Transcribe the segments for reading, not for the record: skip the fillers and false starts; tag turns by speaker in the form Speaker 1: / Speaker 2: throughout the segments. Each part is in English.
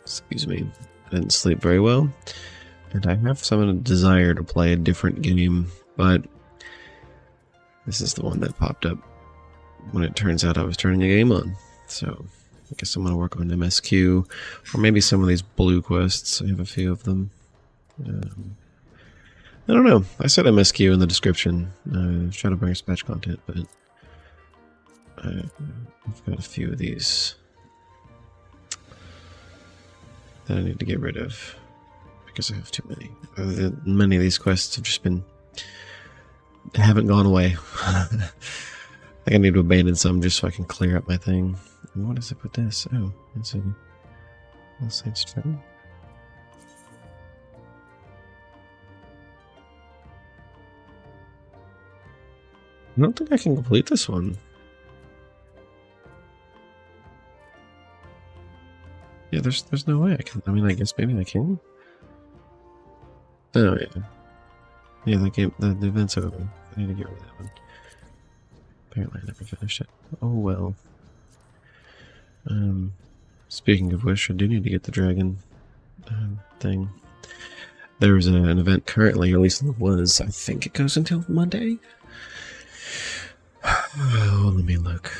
Speaker 1: Excuse me. I didn't sleep very well, and I have some desire to play a different game, but this is the one that popped up when it turns out I was turning a game on. So I guess I'm going to work on MSQ, or maybe some of these blue quests. I have a few of them. I don't know. I said MSQ in the description, Shadowbringers patch content, but I've got a few of these that I need to get rid of because I have too many. Many of these quests have just been... haven't gone away. I think I need to abandon some just so I can clear up my thing. And what is up with this? Oh, it's a All Saints Trail. I don't think I can complete this one. Yeah, there's no way I can. I mean, I guess maybe I can. Oh yeah, yeah. The game, the event's over. I need to get rid of that one. Apparently, I never finished it. Oh well. Speaking of which, I do need to get the dragon thing. There's an event currently, or at least it was. I think it goes until Monday. Oh, let me look.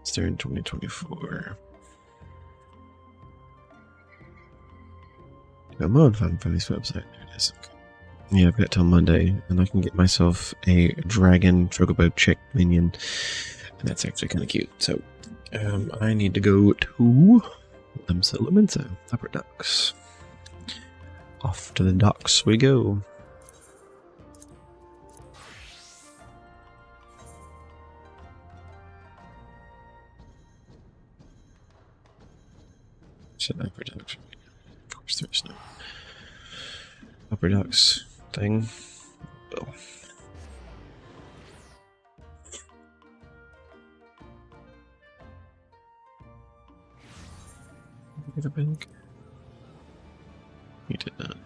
Speaker 1: It's there in 2024. Come on, find this website. There it is. Okay. Yeah, I've got till Monday, and I can get myself a dragon chocobo chick minion, and that's actually kind of cute. So, I need to go to Limsa Upper Docks. Off to the docks we go. Should Upper Docks? Of course, there's no Upper Docks thing. Oh. Get a bank. You did not.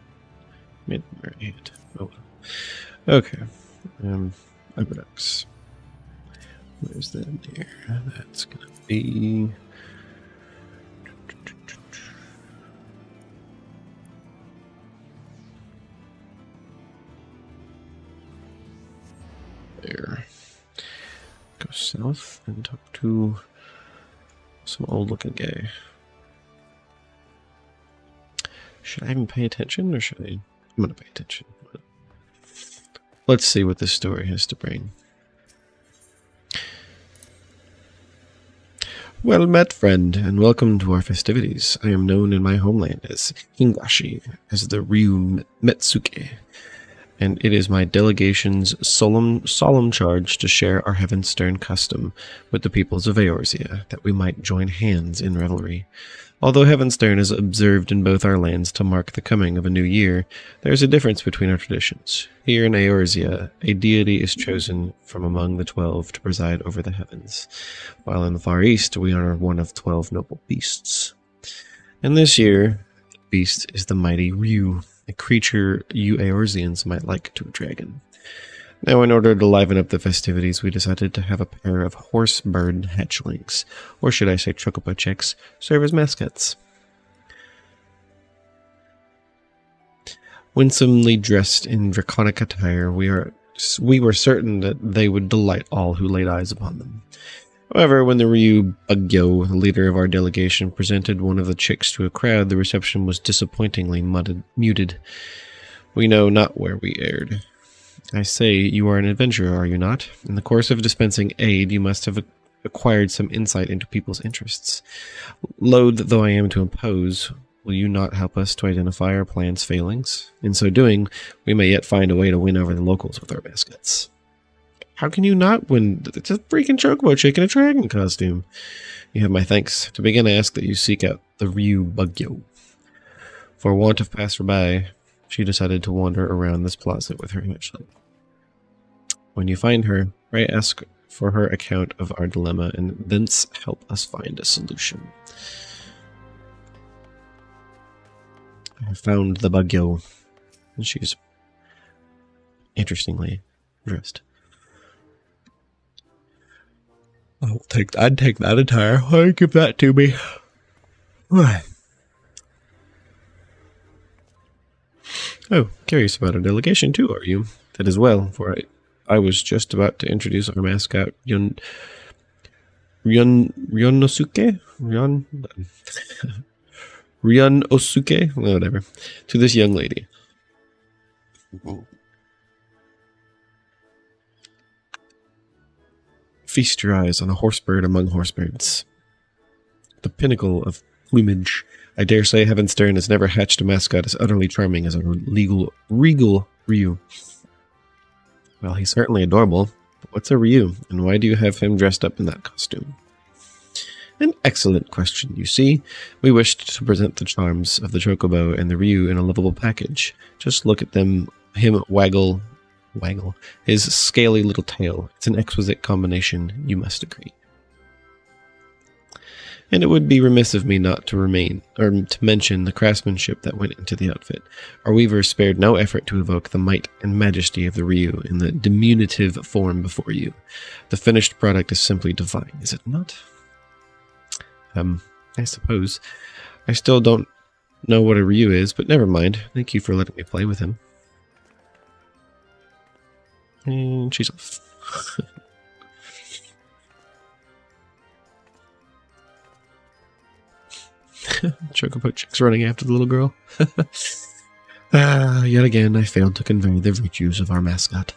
Speaker 1: Mid-Marriott. Oh well. Okay. Upper Docks. Where's that there? That's gonna be... there. Go south and talk to some old-looking guy. Should I even pay attention, or should I? I'm gonna pay attention. But let's see what this story has to bring. Well met, friend, and welcome to our festivities. I am known in my homeland as Hingashi, as the Ryu Metsuke, and it is my delegation's solemn charge to share our heaven-stern custom with the peoples of Eorzea, that we might join hands in revelry. Although Heavenstern is observed in both our lands to mark the coming of a new year, there is a difference between our traditions. Here in Eorzea, a deity is chosen from among the 12 to preside over the heavens, while in the Far East we honor one of 12 noble beasts. And this year, the beast is the mighty Ryu, a creature you Eorzeans might like to a dragon. Now, in order to liven up the festivities, we decided to have a pair of horse-bird hatchlings, or should I say chocobo chicks, serve as mascots. Winsomely dressed in draconic attire, we were certain that they would delight all who laid eyes upon them. However, when the Ryu Bugyo, the leader of our delegation, presented one of the chicks to a crowd, the reception was disappointingly muted. We know not where we erred. I say, you are an adventurer, are you not? In the course of dispensing aid, you must have acquired some insight into people's interests. Loath though I am to impose, will you not help us to identify our plan's failings? In so doing, we may yet find a way to win over the locals with our baskets. How can you not win? It's a freaking chocobo chick in a dragon costume. You have my thanks. To begin, I ask that you seek out the Ryu Bugyo. For want of passerby, she decided to wander around this plaza with her hatchling. When you find her, pray ask for her account of our dilemma, and thence help us find a solution. I found the Bugyo, and she's interestingly dressed. I'd take that entire. I'd give that to me. Oh, curious about our delegation too, are you? That as well, for I was just about to introduce our mascot, Ryonosuke? Ryonosuke? Whatever. To this young lady. Feast your eyes on a horsebird among horsebirds. The pinnacle of plumage. I dare say Heaven's Stern has never hatched a mascot as utterly charming as our regal Ryu. Well, he's certainly adorable. But what's a Ryu, and why do you have him dressed up in that costume? An excellent question, you see. We wished to present the charms of the Chocobo and the Ryu in a lovable package. Just look at him waggle his scaly little tail. It's an exquisite combination, you must agree. And it would be remiss of me not to mention the craftsmanship that went into the outfit. Our weaver spared no effort to evoke the might and majesty of the Ryu in the diminutive form before you. The finished product is simply divine, is it not? I suppose. I still don't know what a Ryu is, but never mind. Thank you for letting me play with him. And she's off. Chocobo chick's running after the little girl. Yet again, I failed to convey the virtues of our mascot.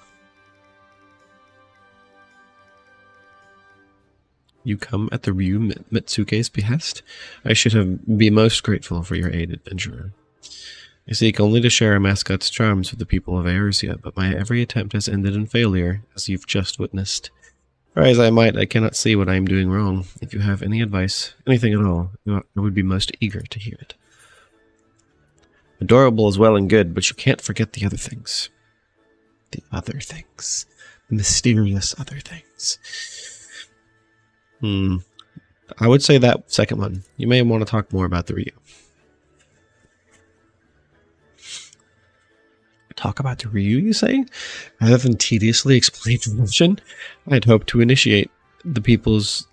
Speaker 1: You come at the Ryu Mitsuke's behest? I should be most grateful for your aid, adventurer. I seek only to share our mascot's charms with the people of Eorzea, but my every attempt has ended in failure, as you've just witnessed. Try as I might, I cannot see what I am doing wrong. If you have any advice, anything at all, I would be most eager to hear it. Adorable is well and good, but you can't forget the other things. The other things. The mysterious other things. I would say that second one. You may want to talk more about the Ryu. Talk about the Ryu, you say? Rather than tediously explain the mission, I'd hoped to initiate the peoples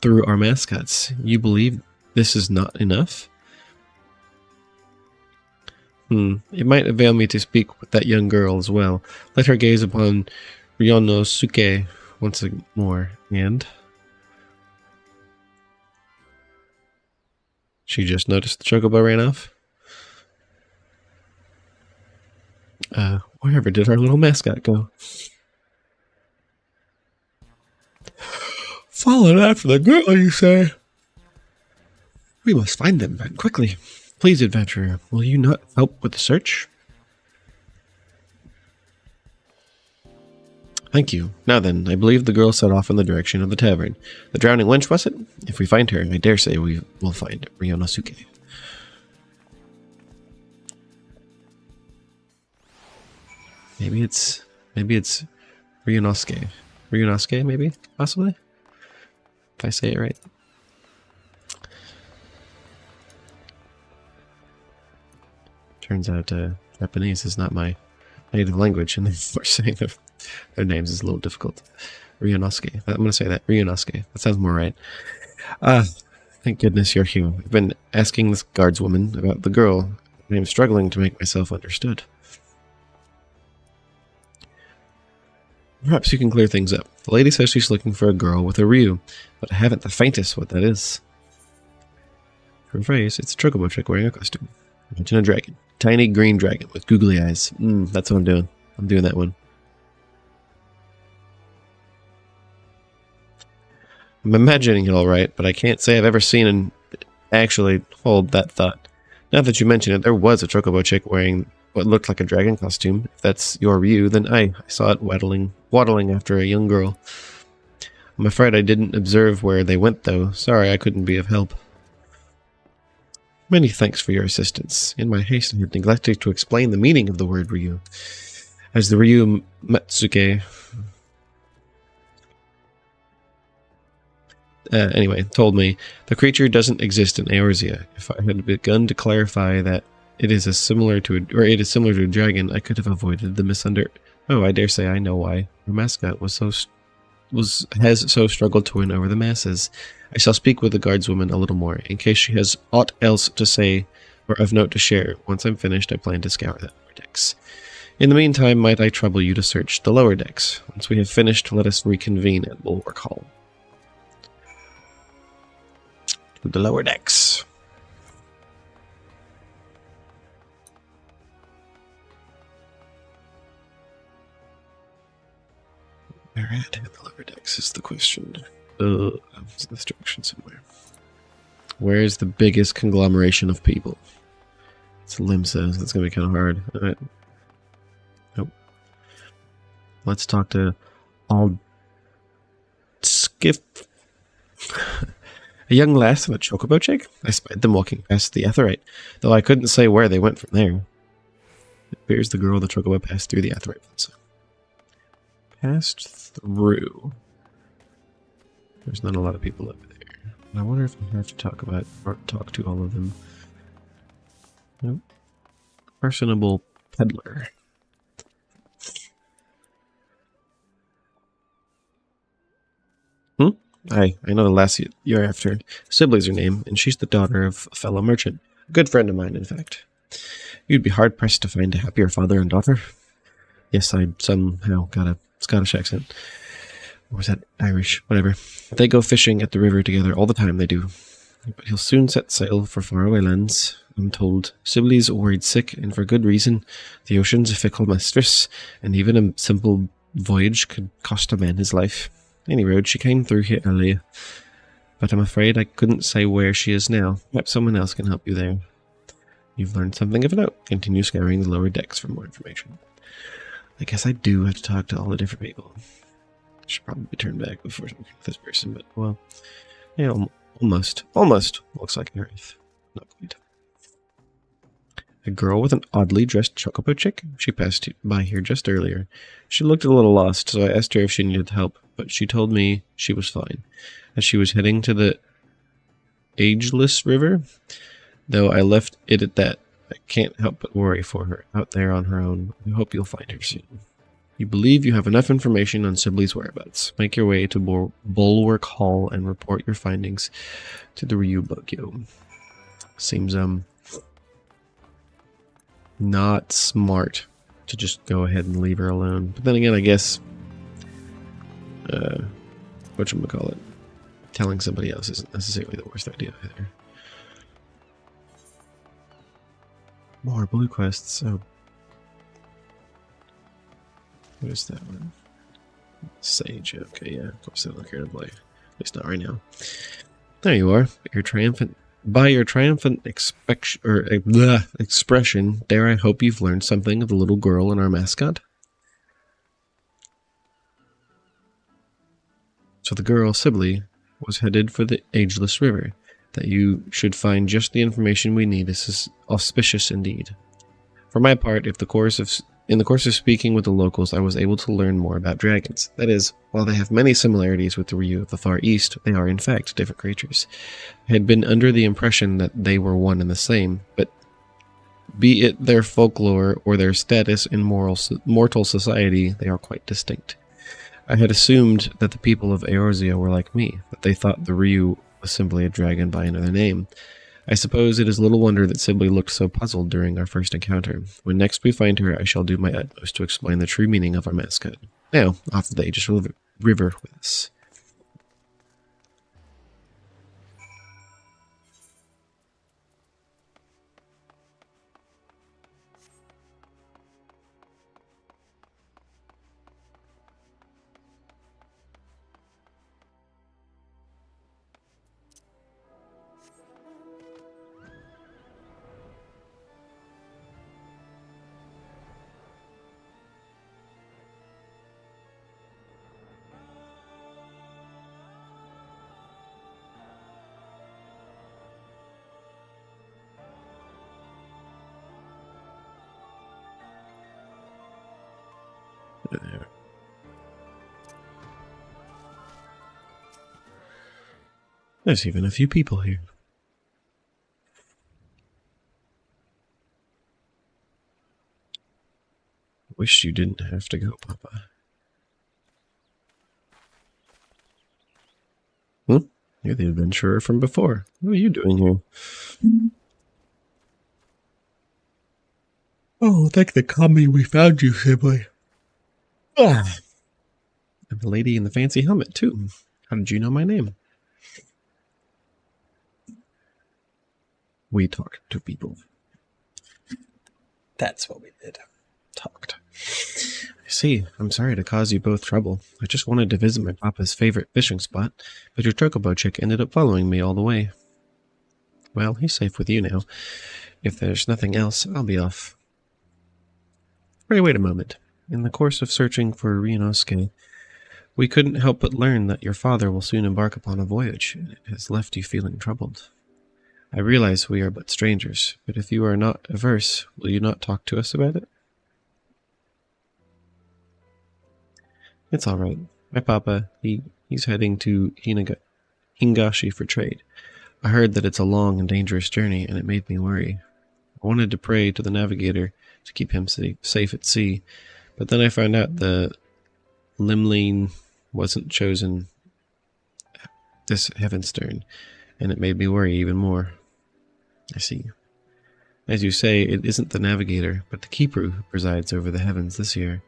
Speaker 1: through our mascots. You believe this is not enough? It might avail me to speak with that young girl as well. Let her gaze upon Ryonosuke once more, and... She just noticed the Chocobo ran off. Wherever did our little mascot go? Followed after the girl, you say? We must find them, and quickly. Please, adventurer, will you not help with the search? Thank you. Now then, I believe the girl set off in the direction of the tavern. The drowning wench, was it? If we find her, I dare say we will find Ryonosuke. Maybe it's Ryonosuke. Ryonosuke, maybe? Possibly? If I say it right. Turns out Japanese is not my native language, and therefore saying their names is a little difficult. Ryonosuke. I'm going to say that. Ryonosuke. That sounds more right. Thank goodness you're here. I've been asking this guardswoman about the girl, and I'm struggling to make myself understood. Perhaps you can clear things up. The lady says she's looking for a girl with a Ryu, but I haven't the faintest what that is. For a phrase, it's a Chocobo chick wearing a costume. Imagine a dragon. Tiny green dragon with googly eyes. That's what I'm doing. I'm doing that one. I'm imagining it all right, but I can't say I've ever seen and actually hold that thought. Now that you mention it, there was a Chocobo chick wearing what looked like a dragon costume. If that's your Ryu, then I saw it waddling after a young girl. I'm afraid I didn't observe where they went, though. Sorry I couldn't be of help. Many thanks for your assistance. In my haste, I had neglected to explain the meaning of the word Ryu. As the Ryu Mitsuke told me, the creature doesn't exist in Eorzea. If I had begun to clarify that it is similar to a dragon, I could have avoided the Oh, I dare say I know why. Our mascot has so struggled to win over the masses. I shall speak with the guardswoman a little more, in case she has aught else to say or of note to share. Once I'm finished, I plan to scour the upper decks. In the meantime, might I trouble you to search the lower decks? Once we have finished, let us reconvene at Bulwark Hall. To the lower decks. Where at in the lower decks is the question. There's an instruction somewhere. Where is the biggest conglomeration of people? It's Limsa. That's going to be kind of hard. All right. Nope. Let's talk to Ald Skiff. A young lass and a chocobo chick? I spied them walking past the Aetheryte, though I couldn't say where they went from there. It appears the girl and the chocobo passed through the Aetheryte plaza. Passed through. There's not a lot of people over there. I wonder if I have to talk about or talk to all of them. Nope. Personable peddler. I know the lassie you're after. Sibley's her name, and she's the daughter of a fellow merchant. A good friend of mine, in fact. You'd be hard-pressed to find a happier father and daughter. Yes, I somehow got a Scottish accent. Or was that Irish? Whatever. They go fishing at the river together all the time, they do. But he'll soon set sail for faraway lands, I'm told. Sibley's worried sick, and for good reason. The ocean's a fickle mistress, and even a simple voyage could cost a man his life. Any road, she came through here earlier. But I'm afraid I couldn't say where she is now. Perhaps someone else can help you there. You've learned something of note. Continue scouring the lower decks for more information. I guess I do have to talk to all the different people. I should probably turn back before talking to this person, but, well, yeah, almost. Almost. Looks like Earth. Not quite. A girl with an oddly dressed chocobo chick? She passed by here just earlier. She looked a little lost, so I asked her if she needed help, but she told me she was fine, as she was heading to the Ageless River, though I left it at that. I can't help but worry for her, out there on her own. I hope you'll find her soon. You believe you have enough information on Sibley's whereabouts. Make your way to Bulwark Hall and report your findings to the Ryubugyo. Seems, not smart to just go ahead and leave her alone. But then again, I guess, whatchamacallit, telling somebody else isn't necessarily the worst idea either. More blue quests. Oh. What is that one? Sage. Okay, yeah. Of course I don't care to play. At least not right now. There you are. By your triumphant expression, dare I hope you've learned something of the little girl and our mascot? So the girl, Sibley, was headed for the Ageless River. That you should find just the information we need is auspicious indeed. For my part, in the course of speaking with the locals, I was able to learn more about dragons. That is, while they have many similarities with the Ryu of the Far East, they are in fact different creatures. I had been under the impression that they were one and the same, but be it their folklore or their status in mortal society, they are quite distinct. I had assumed that the people of Eorzea were like me, that they thought the Ryu was simply a dragon by another name. I suppose it is little wonder that Sibley looked so puzzled during our first encounter. When next we find her, I shall do my utmost to explain the true meaning of our mascot. Now, off to the Aegis River with us. There. There's even a few people here. Wish you didn't have to go, Papa. You're the adventurer from before. What are you doing here? Oh, thank the kami we found you, Sibley. Ah. And the lady in the fancy helmet, too. How did you know my name? We talked to people. That's what we did. Talked. I see. I'm sorry to cause you both trouble. I just wanted to visit my papa's favorite fishing spot, but your chocobo chick ended up following me all the way. Well, he's safe with you now. If there's nothing else, I'll be off. Pray, wait a moment. In the course of searching for Ryunosuke, we couldn't help but learn that your father will soon embark upon a voyage, and it has left you feeling troubled. I realize we are but strangers, but if you are not averse, will you not talk to us about it? It's all right. My papa, he's heading to Hingashi for trade. I heard that it's a long and dangerous journey, and it made me worry. I wanted to pray to the navigator to keep him safe at sea, but then I found out the Limline wasn't chosen this Heavenstern, and it made me worry even more. I see. As you say, it isn't the navigator, but the keeper who presides over the heavens this year.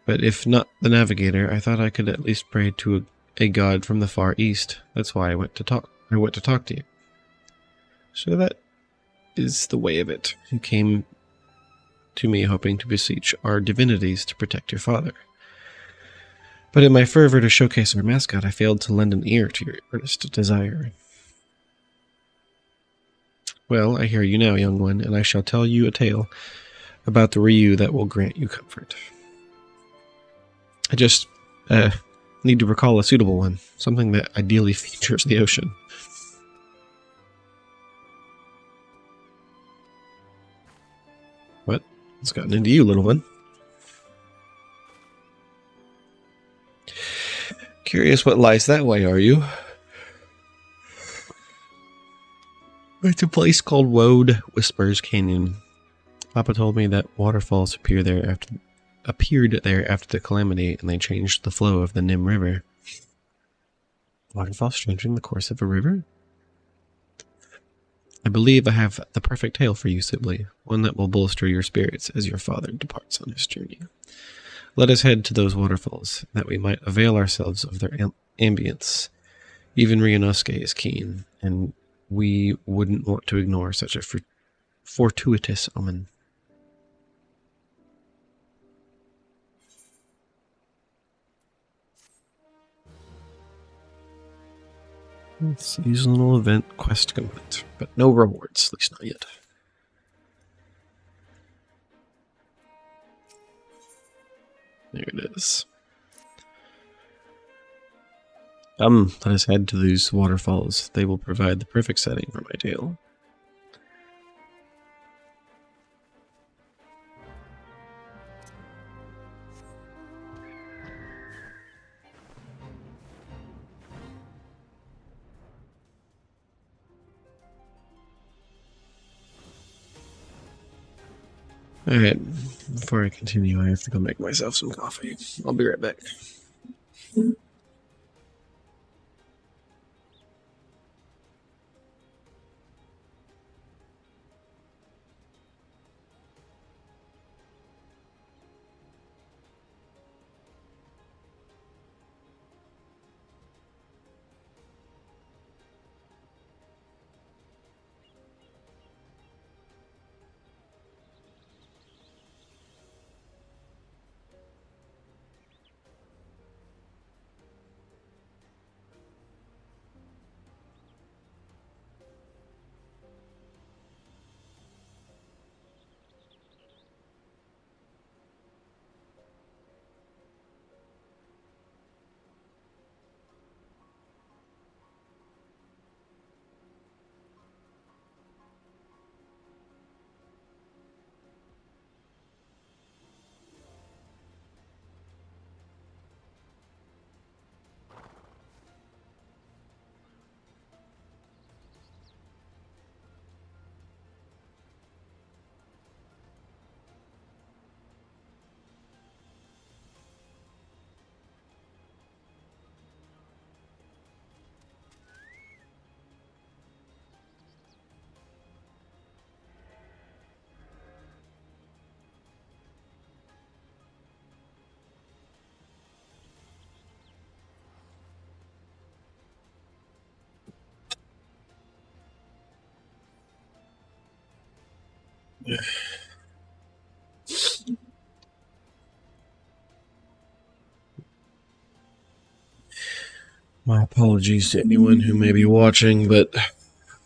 Speaker 1: But if not the navigator, I thought I could at least pray to a god from the far east. That's why I went to talk to you. So that is the way of it. You came to me hoping to beseech our divinities to protect your father. But in my fervor to showcase our mascot, I failed to lend an ear to your earnest desire. Well, I hear you now, young one, and I shall tell you a tale about the Ryu that will grant you comfort. I just need to recall a suitable one, something that ideally features the ocean. What? What's gotten into you, little one? Curious what lies that way, are you? It's a place called Woad Whispers Canyon. Papa told me that waterfalls appeared there after the calamity, and they changed the flow of the Nim River. Waterfalls changing the course of a river? I believe I have the perfect tale for you, Sibley, one that will bolster your spirits as your father departs on his journey. Let us head to those waterfalls, that we might avail ourselves of their ambience. Even Ryunosuke is keen, and we wouldn't want to ignore such a fortuitous omen. Seasonal event quest complete, but no rewards, at least not yet. There it is. Let us head to these waterfalls. They will provide the perfect setting for my tale. Alright, before I continue, I have to go make myself some coffee. I'll be right back. My apologies to anyone who may be watching, but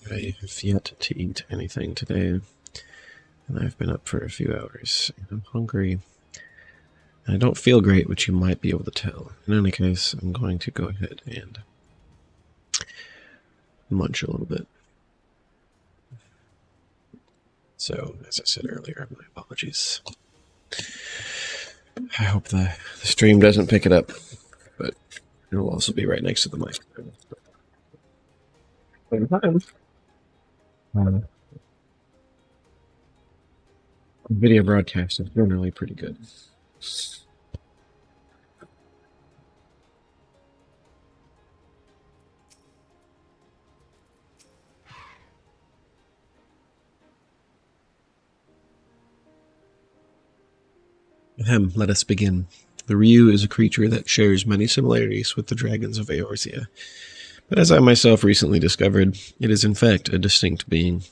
Speaker 1: I have yet to eat anything today, and I've been up for a few hours, and I'm hungry. And I don't feel great, which you might be able to tell. In any case, I'm going to go ahead and munch a little bit. So, as I said earlier, my apologies. I hope the stream doesn't pick it up, but it'll also be right next to the mic. Video broadcast is generally pretty good. Let us begin. The Ryu is a creature that shares many similarities with the dragons of Eorzea, but as I myself recently discovered, it is in fact a distinct being.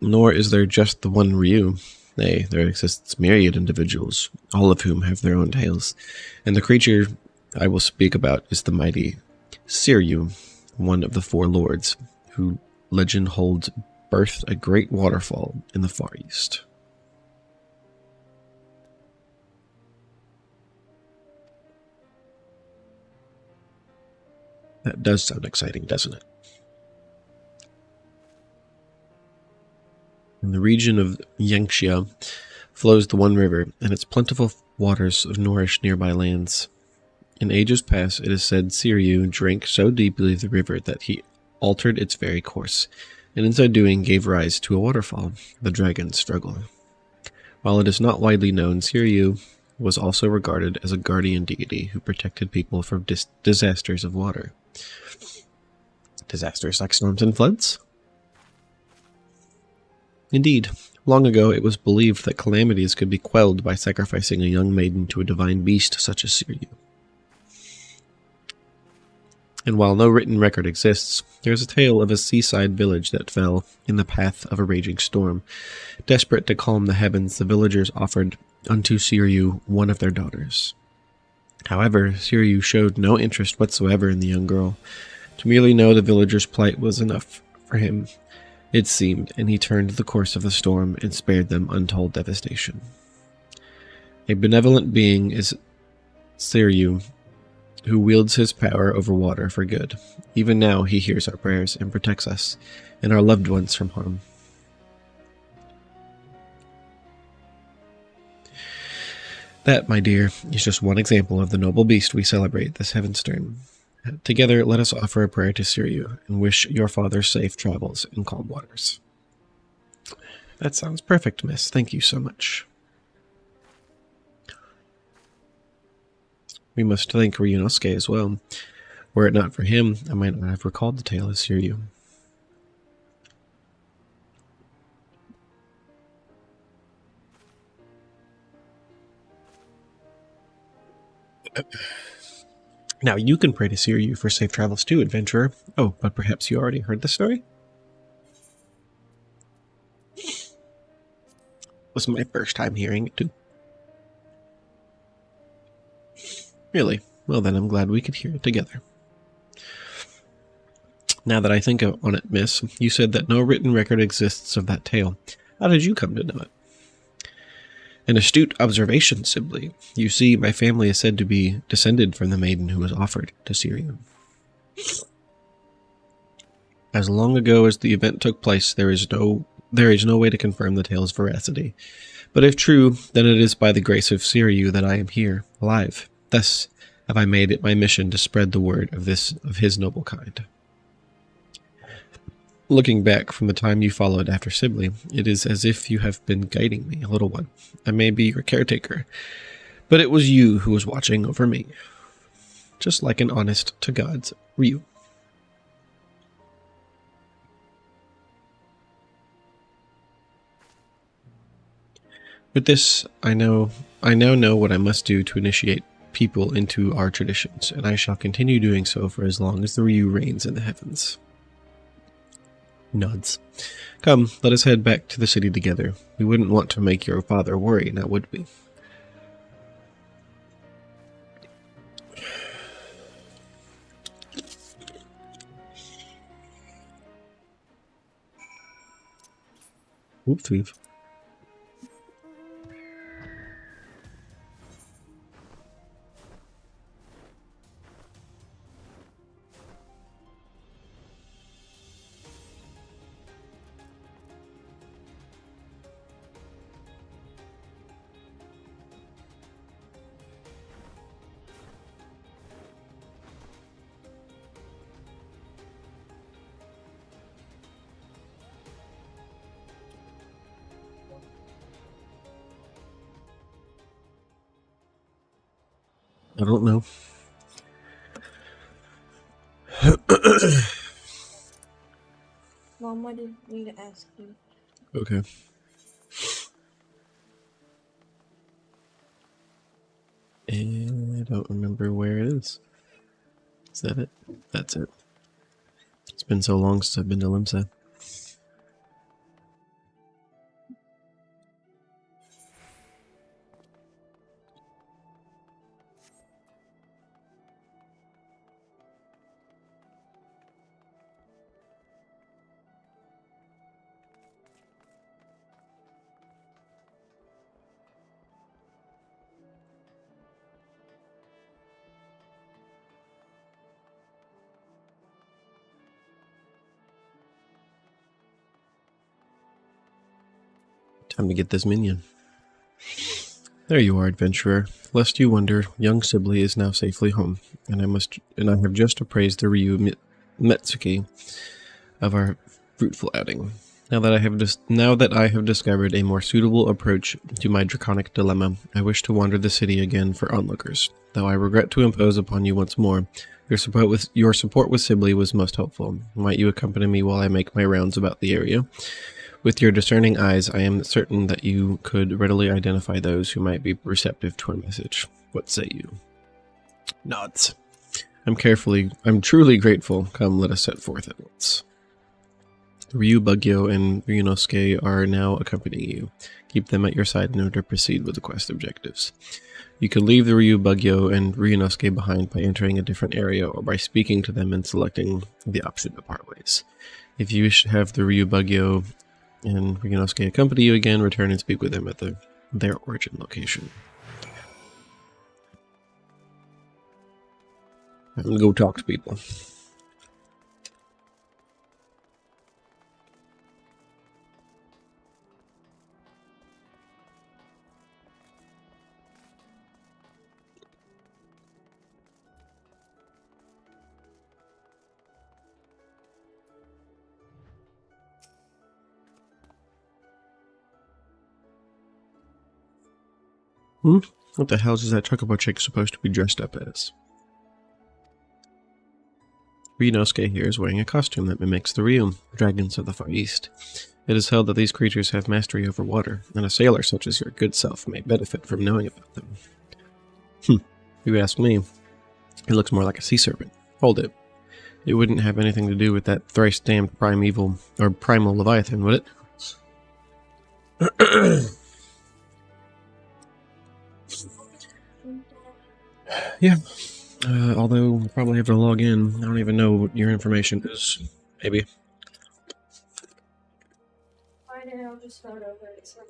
Speaker 1: Nor is there just the one Ryu. Nay, there exists myriad individuals, all of whom have their own tales, and the creature I will speak about is the mighty Siryu, one of the four lords, who legend holds birthed a great waterfall in the Far East. That does sound exciting, doesn't it? In the region of Yangxia flows the One River, and its plentiful waters nourish nearby lands. In ages past, it is said Siryu drank so deeply the river that he altered its very course, and in so doing gave rise to a waterfall, the Dragon's Struggle. While it is not widely known, Siryu was also regarded as a guardian deity who protected people from disasters of water. Disasters like storms and floods? Indeed, long ago it was believed that calamities could be quelled by sacrificing a young maiden to a divine beast such as Siryu. And while no written record exists, there is a tale of a seaside village that fell in the path of a raging storm. Desperate to calm the heavens, the villagers offered unto Siryu one of their daughters. However, Siryu showed no interest whatsoever in the young girl. To merely know the villagers' plight was enough for him, it seemed, and he turned the course of the storm and spared them untold devastation. A benevolent being is Siryu, who wields his power over water for good. Even now he hears our prayers and protects us and our loved ones from harm. That, my dear, is just one example of the noble beast we celebrate this heaven's term. Together, let us offer a prayer to Siryu and wish your father safe travels in calm waters. That sounds perfect, miss. Thank you so much. We must thank Ryunosuke as well. Were it not for him, I might not have recalled the tale of Siryu. Now, you can pray to Siryu for safe travels too, adventurer. Oh, but perhaps you already heard the story? It was my first time hearing it too. Really? Well then, I'm glad we could hear it together. Now that I think on it, miss, you said that no written record exists of that tale. How did you come to know it? An astute observation, Sibley. You see, my family is said to be descended from the maiden who was offered to Siryu. As long ago as the event took place, there is no way to confirm the tale's veracity. But if true, then it is by the grace of Siryu that I am here, alive. Thus have I made it my mission to spread the word of his noble kind. Looking back from the time you followed after Sibley, it is as if you have been guiding me, little one. I may be your caretaker, but it was you who was watching over me. Just like an honest-to-God's Ryu. With this, I now know what I must do to initiate people into our traditions, and I shall continue doing so for as long as the Ryu reigns in the heavens. Nods. Come, let us head back to the city together. We wouldn't want to make your father worry, now would we? Oops, we've. I don't know.
Speaker 2: Mom, I didn't need to ask you.
Speaker 1: Okay. And I don't remember where it is. Is that it? That's it. It's been so long since I've been to Limsa. Time to get this minion. There you are, adventurer. Lest you wonder, young Sibley is now safely home, and I have just appraised the Ryu Metsuki of our fruitful outing. Now that I have discovered a more suitable approach to my draconic dilemma, I wish to wander the city again for onlookers. Though I regret to impose upon you once more, your support with Sibley was most helpful. Might you accompany me while I make my rounds about the area? With your discerning eyes, I am certain that you could readily identify those who might be receptive to our message. What say you? Nods. I'm truly grateful. Come, let us set forth at once. Ryu Bugyo and Ryunosuke are now accompanying you. Keep them at your side in order to proceed with the quest objectives. You can leave the Ryu Bugyo and Ryunosuke behind by entering a different area or by speaking to them and selecting the option to part ways. If you wish to have the Ryu Bugyo and Ryunosuke accompany you again, return and speak with them at their origin location. I'm gonna go talk to people. What the hell is that chocobo chick supposed to be dressed up as? Ryunosuke here is wearing a costume that mimics the Ryu, dragons of the Far East. It is held that these creatures have mastery over water, and a sailor such as your good self may benefit from knowing about them. If you ask me, it looks more like a sea serpent. Hold it. It wouldn't have anything to do with that thrice damned primal Leviathan, would it? Yeah. Although we'll probably have to log in. I don't even know what your information is. Maybe.
Speaker 2: I'll just start over. It's not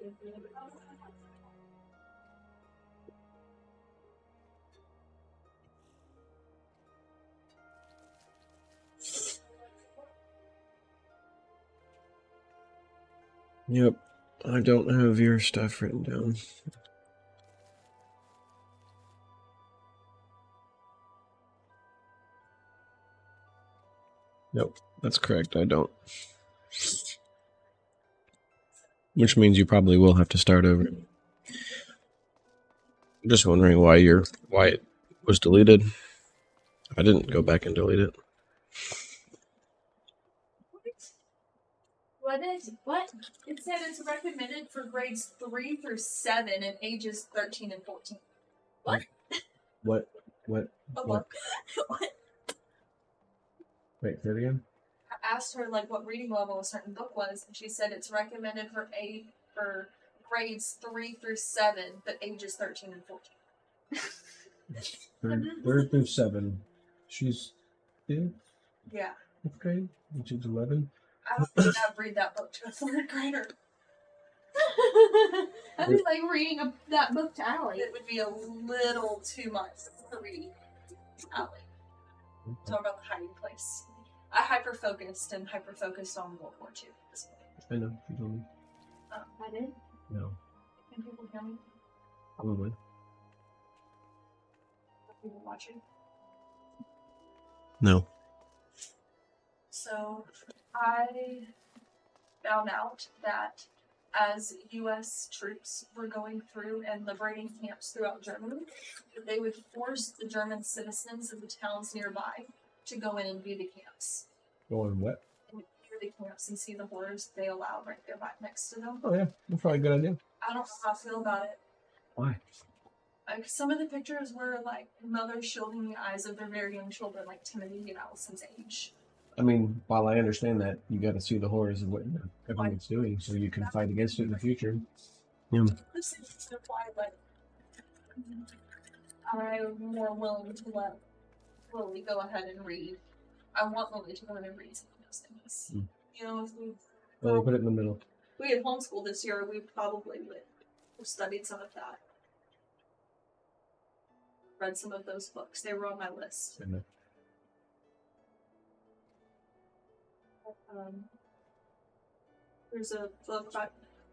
Speaker 1: Yep. I don't have your stuff written down. Nope, that's correct, I don't. Which means you probably will have to start over. I'm just wondering why it was deleted. I didn't go back and delete it.
Speaker 2: What? It said it's recommended for grades 3 through 7 and ages 13 and 14. What?
Speaker 1: What?
Speaker 2: Oh, what?
Speaker 1: Wait, say it again?
Speaker 2: asked her like what reading level a certain book was, and she said it's recommended for grades 3 through 7, but ages 13 and 14.
Speaker 1: Third through 7. She's fifth
Speaker 2: Yeah.
Speaker 1: grade, which is 11.
Speaker 2: I don't think I'd read that book to a 3rd grader.
Speaker 3: I'd be like reading that book to Allie.
Speaker 2: It would be a little too much to read Allie. Talk about the hiding place. I hyper-focused on World War II at this point.
Speaker 1: I know, you told me.
Speaker 3: I did?
Speaker 1: No.
Speaker 2: Can people hear me?
Speaker 1: Probably.
Speaker 2: Are people watching?
Speaker 1: No.
Speaker 2: So, I found out that as U.S. troops were going through and liberating camps throughout Germany, that they would force the German citizens of the towns nearby to go in and view the camps.
Speaker 1: Go on what?
Speaker 2: And view the camps and see the horrors they allow right there right next to them.
Speaker 1: Oh, yeah. That's probably a good idea.
Speaker 2: I don't know how I feel about it.
Speaker 1: Why?
Speaker 2: Like, some of the pictures were like mothers shielding the eyes of their very young children, like Timothy and Allison's age.
Speaker 1: I mean, while I understand that, you got to see the horrors of what everyone's doing so you can fight against it in the future. Yeah.
Speaker 2: This is why, like, I'm more willing to let Lily go ahead and read. I want Lily to go ahead and read some of those things.
Speaker 1: Mm.
Speaker 2: You know, if
Speaker 1: Well, put it in the middle.
Speaker 2: we had homeschooled this year, we probably would have studied some of that. Read some of those books. They were on my list. There's a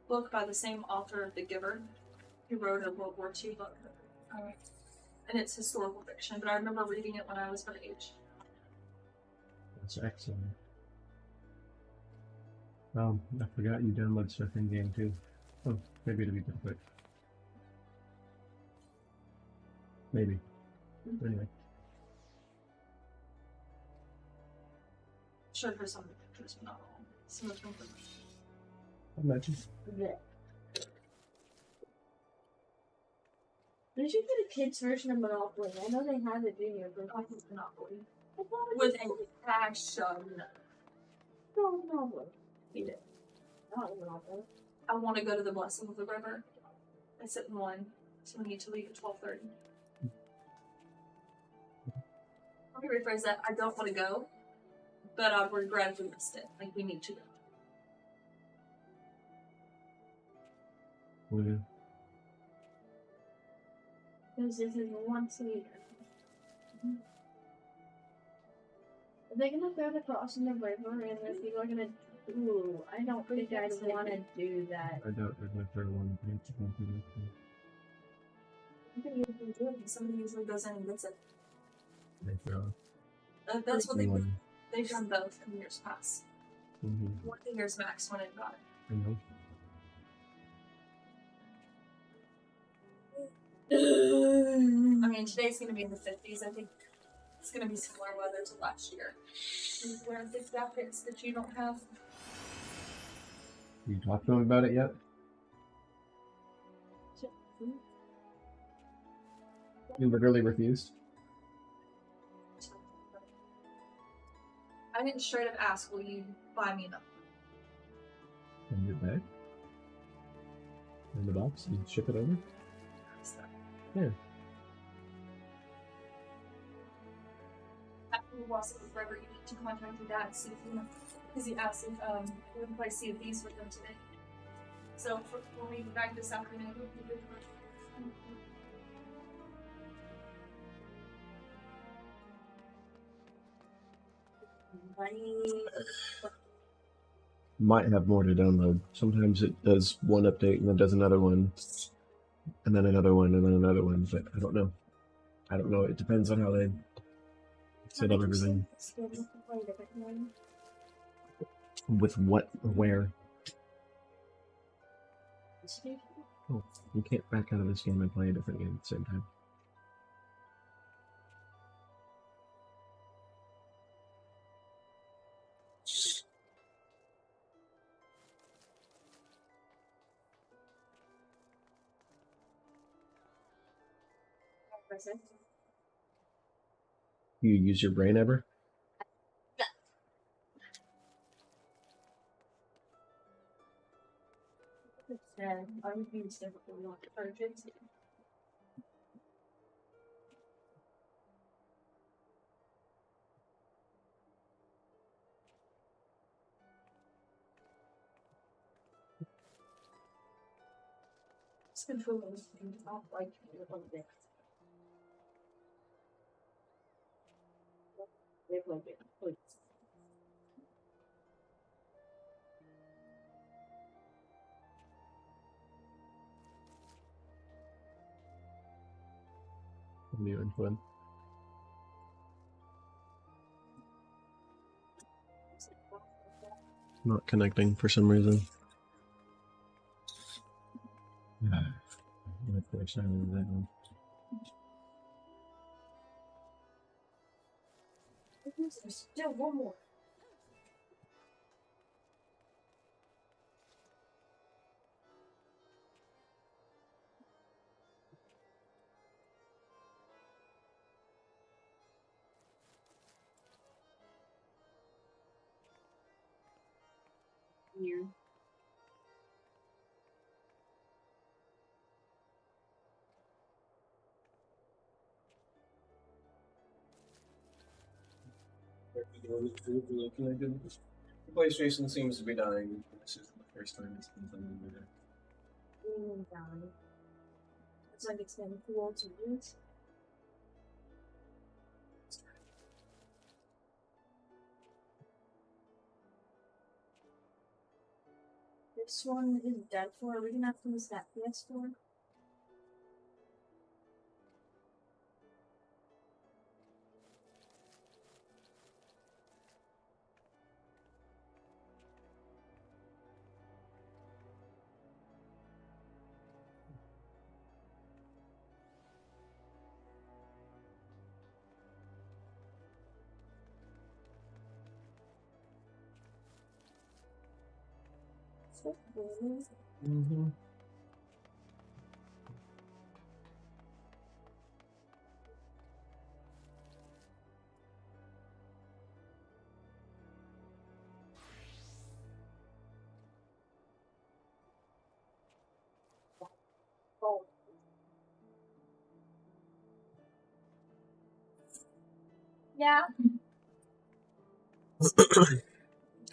Speaker 2: book by the same author of The Giver. He wrote a World War II book. And it's historical fiction, but I remember reading it when I was her age.
Speaker 1: That's excellent. I forgot you download stuff in game too. Oh, maybe it'll be done quick. Maybe. Anyway.
Speaker 2: Showed her some of the pictures, but not all. Some of them.
Speaker 1: Imagine.
Speaker 3: Yeah. Did you get a kid's version of Monopoly? I know they have it junior, but
Speaker 2: I think Monopoly.
Speaker 3: I thought it
Speaker 2: With
Speaker 3: was
Speaker 2: a passion.
Speaker 3: no Monopoly.
Speaker 2: He did.
Speaker 3: Not Monopoly.
Speaker 2: I want to go to the Blessing of the River. It's at 1, so we need to leave at 12:30. Let me rephrase that. I don't want to go, but I regret if we missed it. Like, we need to go.
Speaker 1: Oh, yeah.
Speaker 3: Because this is once a year. Are they gonna throw the cross in the river and the people are gonna... Ooh, I don't think I'd want to do that.
Speaker 1: I doubt there's no third one.
Speaker 2: I think you can do it because somebody usually goes in and gets it.
Speaker 1: They throw.
Speaker 2: That's what they've done both in years past.
Speaker 1: Mm-hmm.
Speaker 2: 1 year's max when it got it.
Speaker 1: I know.
Speaker 2: I mean, today's going to be in the 50s. I think it's going to be similar weather to last year. You wear big jackets that you don't have.
Speaker 1: You talked to him about it yet? You literally refused?
Speaker 2: I didn't straight up ask, will you buy me enough?
Speaker 1: Send it back? In the box? And ship it over?
Speaker 2: So,
Speaker 1: Yeah.
Speaker 2: after we watch it forever, you need to contact your dad and see if you know. Because he asked if we can play Sea of Thieves with them today. So we'll be back this afternoon.
Speaker 1: Might have more to download. Sometimes it does one update and then does another one. And then another one and then another one, but I don't know. I don't know. It depends on how they set up everything. With what? Where? Oh, you can't back out of this game and play a different game at the same time. You use your brain ever?
Speaker 2: I would use typically not urgent. This controller is not like a little bit. Please.
Speaker 1: New input. Not connecting for some reason.
Speaker 2: There's still one more.
Speaker 3: Weird.
Speaker 1: The PlayStation seems to be dying. This is the first time it's been done.
Speaker 2: Really down. It's like it's been cool to use. This one is dead for. Are we gonna have to use that PS4?
Speaker 1: Mm-hmm.
Speaker 2: Oh. Yeah.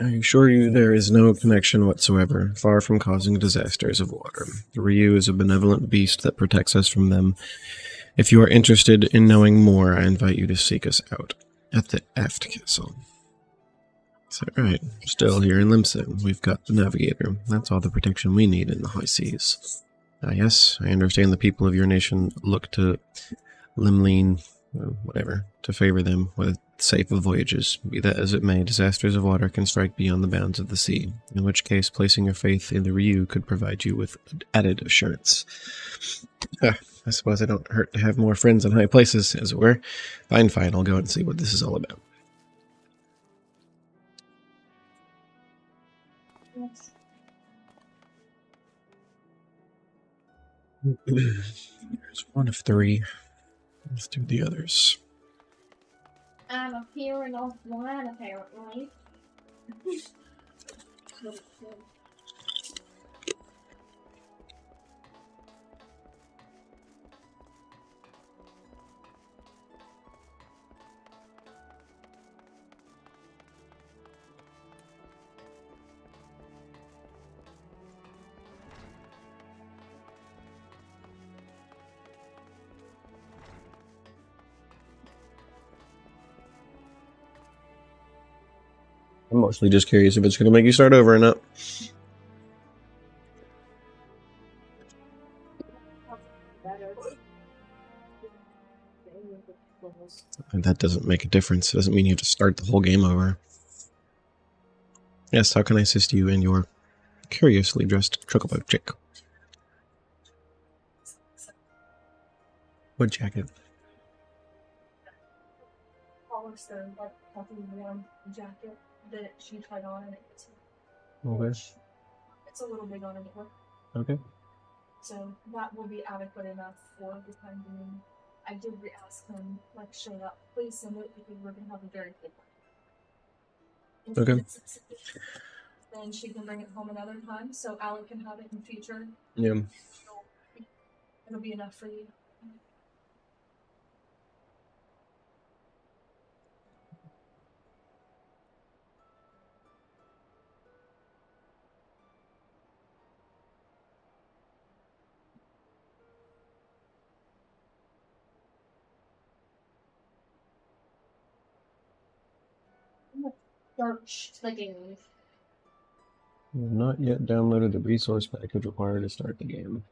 Speaker 1: I assure you there is no connection whatsoever, far from causing disasters of water. Ryu is a benevolent beast that protects us from them. If you are interested in knowing more, I invite you to seek us out at the Aft Castle. Is that right? Still here in Limsa, we've got the Navigator. That's all the protection we need in the high seas. Ah, yes, I understand the people of your nation look to Limleen, whatever, to favor them with safe voyages. Be that as it may, disasters of water can strike beyond the bounds of the sea, in which case placing your faith in the Ryu could provide you with added assurance. I suppose I don't hurt to have more friends in high places, as it were. Fine, I'll go and see what this is all about.
Speaker 2: Yes.
Speaker 1: There's one of three. Let's do the others.
Speaker 3: I'm appearing off one, apparently.
Speaker 1: I'm mostly just curious if it's going to make you start over or not. And that doesn't make a difference. It doesn't mean you have to start the whole game over. Yes, how can I assist you in your curiously dressed chocobo chick? What jacket?
Speaker 2: Hollister, like, puffy warm jacket that she tried on, and it's a little big on her door.
Speaker 1: Okay.
Speaker 2: So that will be adequate enough for the time being. I did ask him, like, straight up, please send it because we're gonna have a very big one.
Speaker 1: Okay.
Speaker 2: then she can bring it home another time, so Alec can have it in the future.
Speaker 1: Yeah.
Speaker 2: It'll be enough for you.
Speaker 3: Search the game.
Speaker 1: You have not yet downloaded the resource package required to start the game.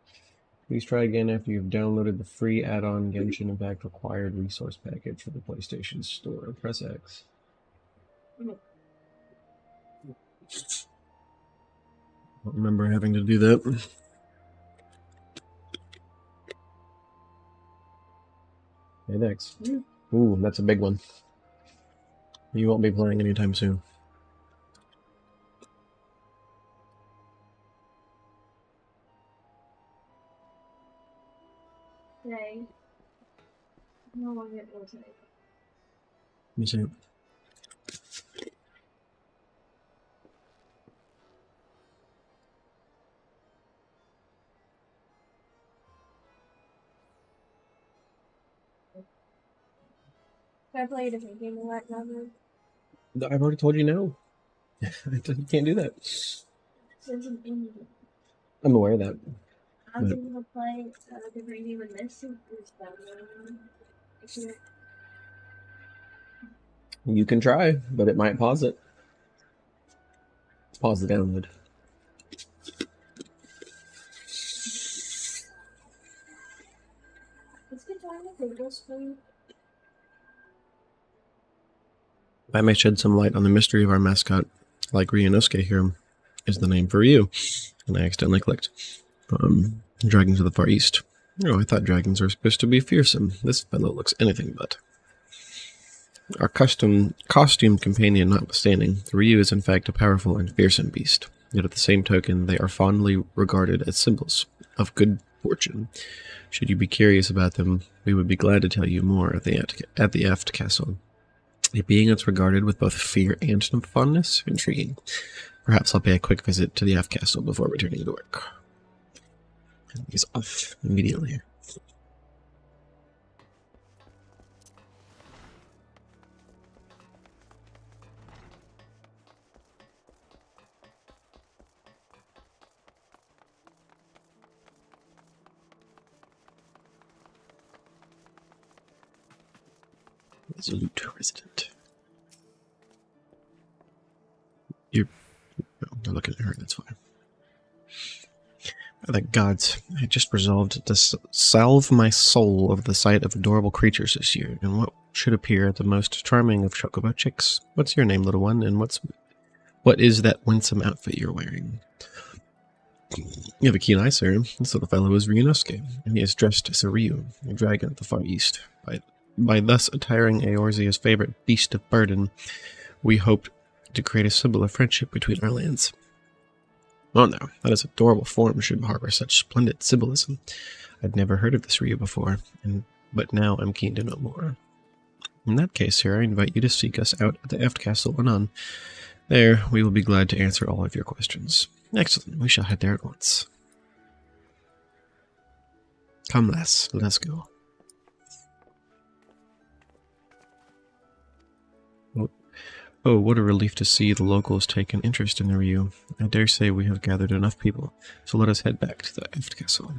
Speaker 1: Please try again after you've downloaded the free add-on Genshin Impact required resource package for the PlayStation Store. Press X.
Speaker 3: Mm.
Speaker 1: I don't remember having to do that. Hit X. Ooh, that's a big one. You won't be playing anytime soon.
Speaker 3: Today. No longer it was today.
Speaker 1: Let me see.
Speaker 3: Can I play a different game than that now?
Speaker 1: I've already told you no. I can't do that.
Speaker 3: Since an indie.
Speaker 1: I'm aware of that.
Speaker 3: I was able to play a different game than this.
Speaker 1: You can try, but it might pause it. Pause the download.
Speaker 3: Let's get trying to take this for
Speaker 1: I may shed some light on the mystery of our mascot, like Ryunosuke here is the name for Ryu, and I accidentally clicked. Dragons of the Far East. Oh, I thought dragons were supposed to be fearsome. This fellow looks anything but. Our costume companion notwithstanding, Ryu is in fact a powerful and fearsome beast. Yet at the same token, they are fondly regarded as symbols of good fortune. Should you be curious about them, we would be glad to tell you more at the Eft Castle. A being that's regarded with both fear and fondness? Intriguing. Perhaps I'll pay a quick visit to the Eft Castle before returning to work. And he's off immediately. Resolute resident. You're looking at her, that's fine. The gods, I just resolved to salve my soul of the sight of adorable creatures this year, and what should appear the most charming of chocobo chicks. What's your name, little one, and what is that winsome outfit you're wearing? You have a keen eye, sir. This little fellow is Ryunosuke, and he is dressed as a Ryu, a dragon of the Far East. By thus attiring Eorzea's favorite beast of burden, we hoped to create a symbol of friendship between our lands. Oh no, that is adorable form should harbor such splendid symbolism. I'd never heard of this Ryu before, but now I'm keen to know more. In that case, sir, I invite you to seek us out at the Eft Castle anon. There, we will be glad to answer all of your questions. Excellent, we shall head there at once. Come, lass, let's go. Oh, what a relief to see the locals take an interest in the Ryu. I dare say we have gathered enough people, so let us head back to the Eft Castle.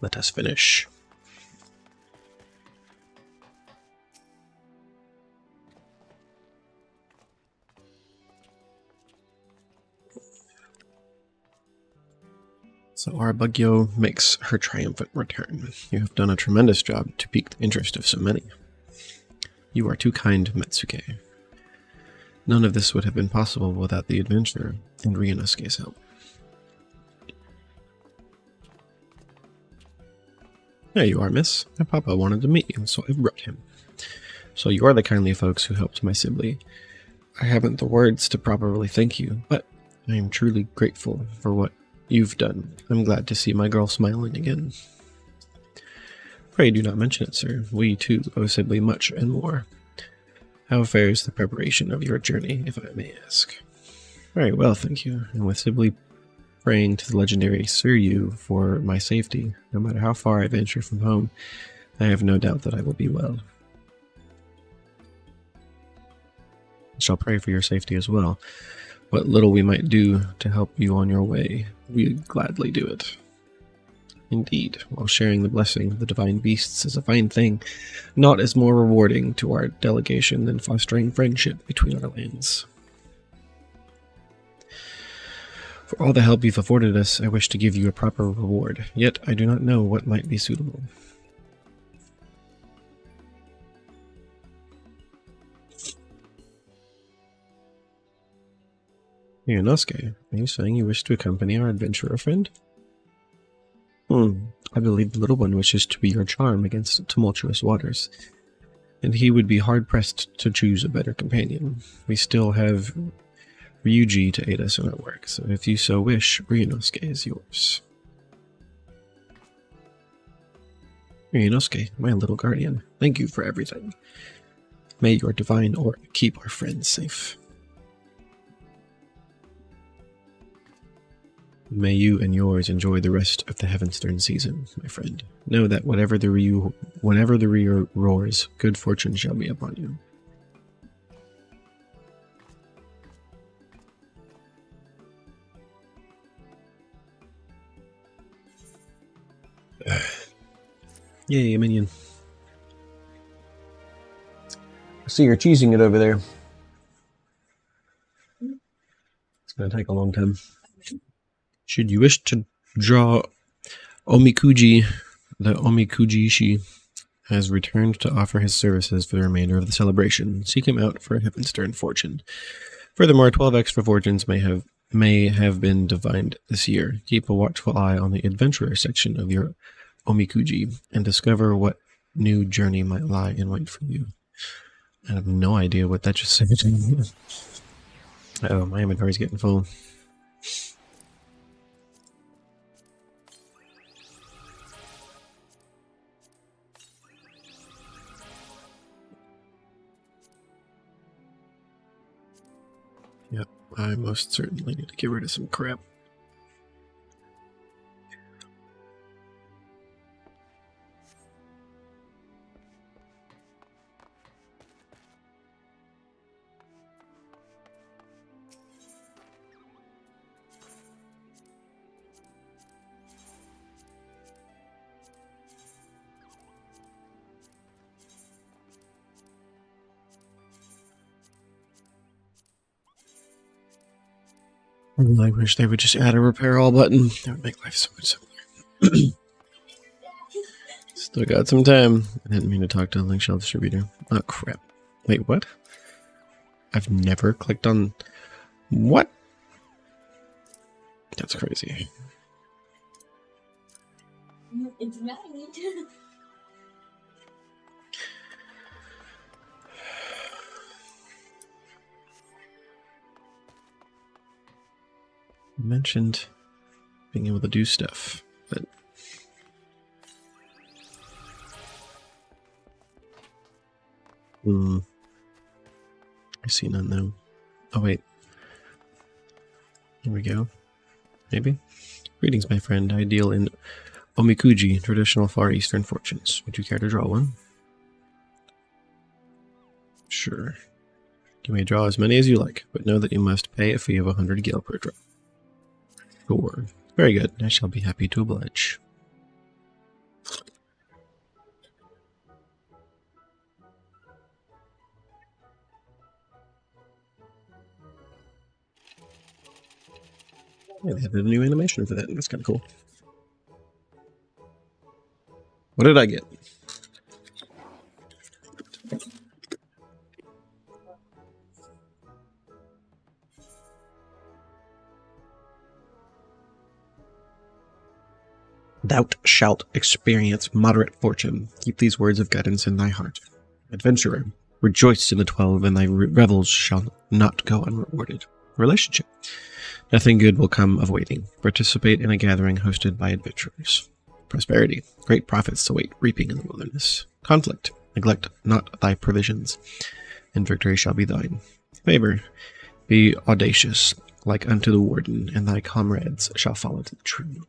Speaker 1: Let us finish. So Arbugyo makes her triumphant return. You have done a tremendous job to pique the interest of so many. You are too kind, Metsuke. None of this would have been possible without the adventure and Ryunosuke's help. There you are, miss. My papa wanted to meet you, so I brought him. So you're the kindly folks who helped my Sibley. I haven't the words to properly thank you, but I am truly grateful for what you've done. I'm glad to see my girl smiling again. Pray do not mention it, sir. We, too, owe Sibley much and more. How fares the preparation of your journey, if I may ask? Very well, thank you. And with Sibley praying to the legendary Suryu for my safety, no matter how far I venture from home, I have no doubt that I will be well. I shall pray for your safety as well. What little we might do to help you on your way, we gladly do it. Indeed, while sharing the blessing of the divine beasts is a fine thing, naught is more rewarding to our delegation than fostering friendship between our lands. For all the help you've afforded us, I wish to give you a proper reward, yet I do not know what might be suitable. Inosuke, are you saying you wish to accompany our adventurer friend? I believe the little one wishes to be your charm against tumultuous waters, and he would be hard-pressed to choose a better companion. We still have Ryuji to aid us in our work, so if you so wish, Ryunosuke is yours. Ryunosuke, my little guardian, thank you for everything. May your divine aura keep our friends safe. May you and yours enjoy the rest of the Heavenstern season, my friend. Know that whenever the Ryu roars, good fortune shall be upon you. Yay, minion. I see you're cheesing it over there. It's gonna take a long time. Should you wish to draw Omikuji, the Omikujishi has returned to offer his services for the remainder of the celebration. Seek him out for a Heavenstern fortune. Furthermore, 12 extra fortunes may have been divined this year. Keep a watchful eye on the adventurer section of your Omikuji and discover what new journey might lie in wait for you. I have no idea what that just said. Oh, my inventory's getting full. Yep, I most certainly need to get rid of some crap. I wish they would just add a repair all button. That would make life so much simpler. Still got some time. I didn't mean to talk to the link shell distributor. Oh, crap. Wait, what? I've never clicked on... What? That's crazy.
Speaker 2: It's night.
Speaker 1: Mentioned being able to do stuff, but I see none though. Oh wait, here we go. Maybe. Greetings, my friend. I deal in Omikuji, traditional Far Eastern fortunes. Would you care to draw one? Sure. You may draw as many as you like, but know that you must pay a fee of 100 gil per draw. Sure. Very good. I shall be happy to oblige. Yeah, they have a new animation for that. That's kind of cool. What did I get? Thou shalt experience moderate fortune. Keep these words of guidance in thy heart. Adventurer, Rejoice in the 12, and thy revels shall not go unrewarded. Relationship. Nothing good will come of waiting. Participate in a gathering hosted by adventurers. Prosperity. Great profits await reaping in the wilderness. Conflict. Neglect not thy provisions, and victory shall be thine. Favor. Be audacious, like unto the warden, and thy comrades shall follow to the true.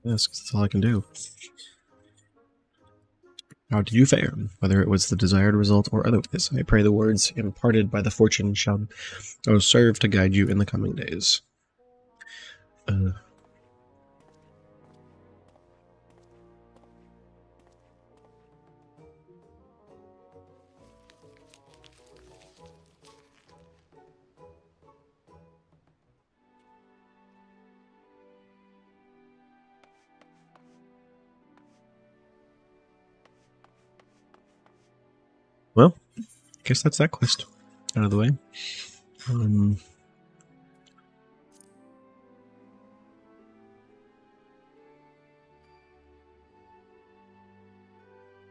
Speaker 1: Yes, that's all I can do. How did you fare? Whether it was the desired result or otherwise, I pray the words imparted by the fortune shall serve to guide you in the coming days. Well, I guess that's that quest out of the way. Well,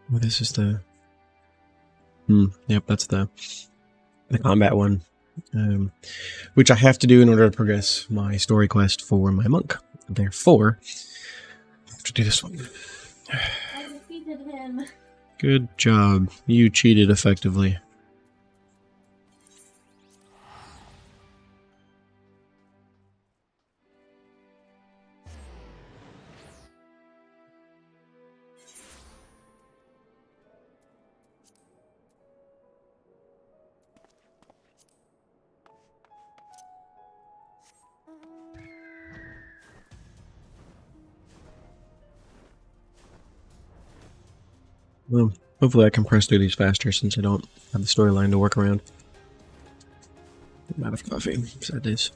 Speaker 1: this is the... Yep, that's the combat one. Which I have to do in order to progress my story quest for my monk. Therefore, I have to do this one.
Speaker 3: I defeated him.
Speaker 1: Good job. You cheated effectively. Well, hopefully I can press through these faster since I don't have the storyline to work around. I'm out of coffee, sad days.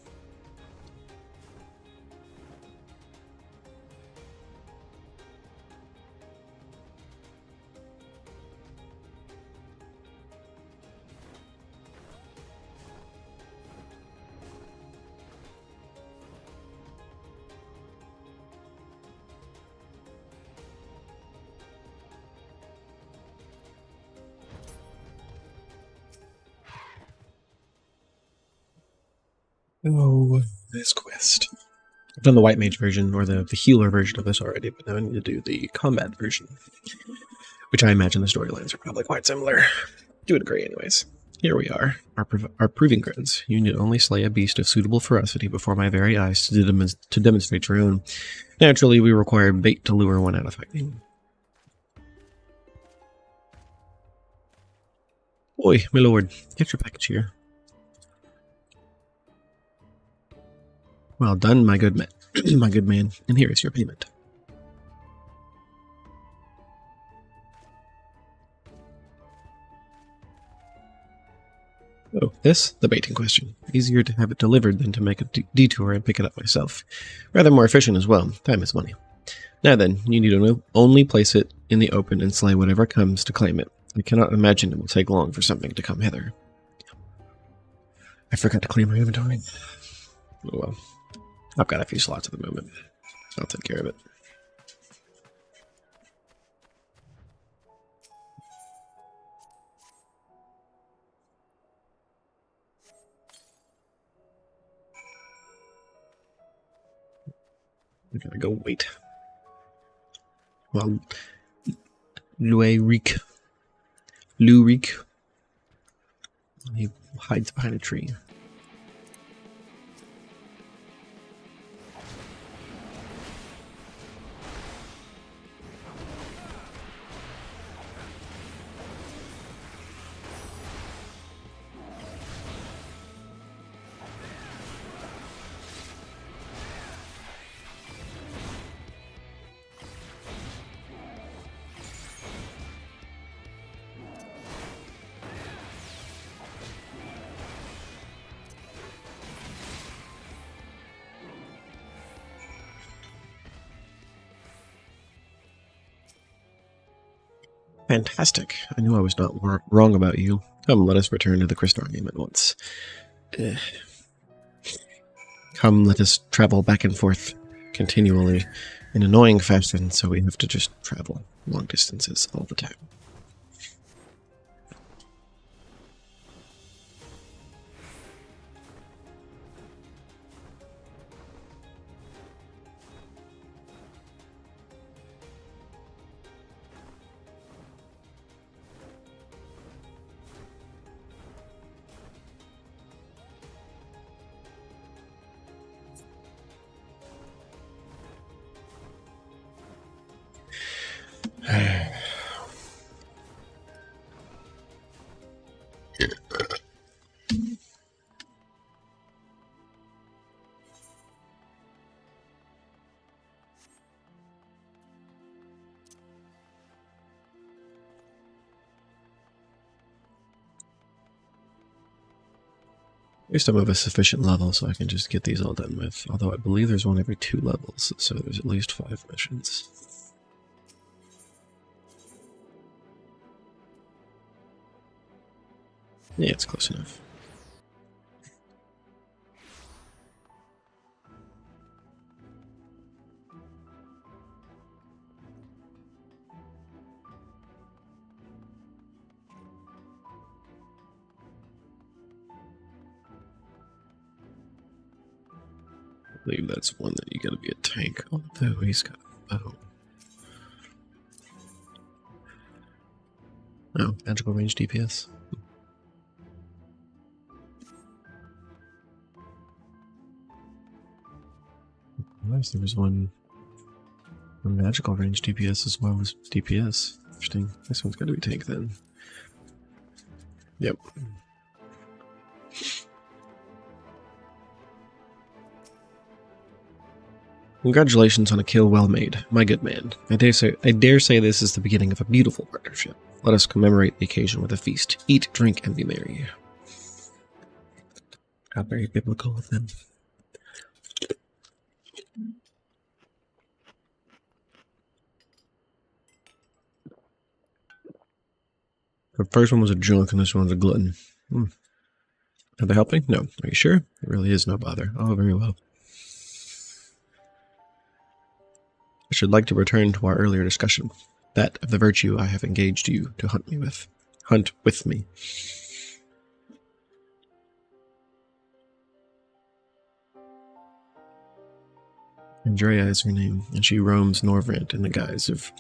Speaker 1: Oh, this quest. I've done the White Mage version, or the healer version of this already, but now I need to do the combat version. Which I imagine the storylines are probably quite similar. You would agree anyways. Here we are, our proving grounds. You need only slay a beast of suitable ferocity before my very eyes to demonstrate your own. Naturally, we require bait to lure one out of fighting. Oi, my lord, get your package here. Well done, my good man. My good man, and here is your payment. Oh, this? The baiting question. Easier to have it delivered than to make a detour and pick it up myself. Rather more efficient as well. Time is money. Now then, you need to only place it in the open and slay whatever comes to claim it. I cannot imagine it will take long for something to come hither. I forgot to clean my inventory. Oh well. I've got a few slots at the moment. I'll take care of it. I gotta go wait. Well, Lurik, he hides behind a tree. Fantastic. I knew I was not wrong about you. Come, let us return to the Crystal game at once. Come, let us travel back and forth continually in annoying fashion, so we have to just travel long distances all the time. At least I'm of a sufficient level so I can just get these all done with. Although I believe there's one every 2 levels, so there's at least 5 missions. Yeah, it's close enough. I believe that's one that you gotta be a tank, although he's got a bow. Oh, magical range DPS. Nice, there was one magical range DPS as well as DPS. Interesting. This one's gotta be tank then. Yep. Congratulations on a kill well made, my good man. I dare say this is the beginning of a beautiful partnership. Let us commemorate the occasion with a feast. Eat, drink, and be merry. How very biblical of them. The first one was a junk and this one's a glutton. Are they helping? No. Are you sure? It really is no bother. Oh, very well. I should like to return to our earlier discussion, that of the virtue I have engaged you to hunt with me. Andrea is her name, and she roams Norvrant in the guise of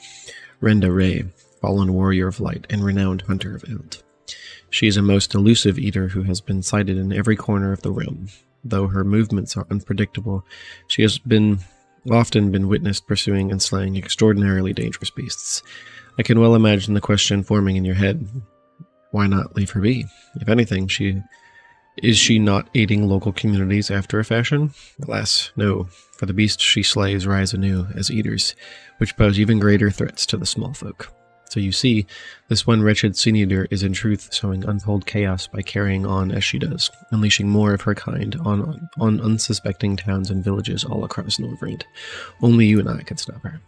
Speaker 1: Renda Ray, fallen warrior of light and renowned hunter of Ild. She is a most elusive eater who has been sighted in every corner of the realm. Though her movements are unpredictable, she has often been witnessed pursuing and slaying extraordinarily dangerous beasts. I can well imagine the question forming in your head, why not leave her be? If anything, is she not aiding local communities after a fashion? Alas, no, for the beasts she slays rise anew as eaters, which pose even greater threats to the small folk. So you see, this one wretched sin eater is in truth sowing untold chaos by carrying on as she does, unleashing more of her kind on unsuspecting towns and villages all across Norvrant. Only you and I can stop her.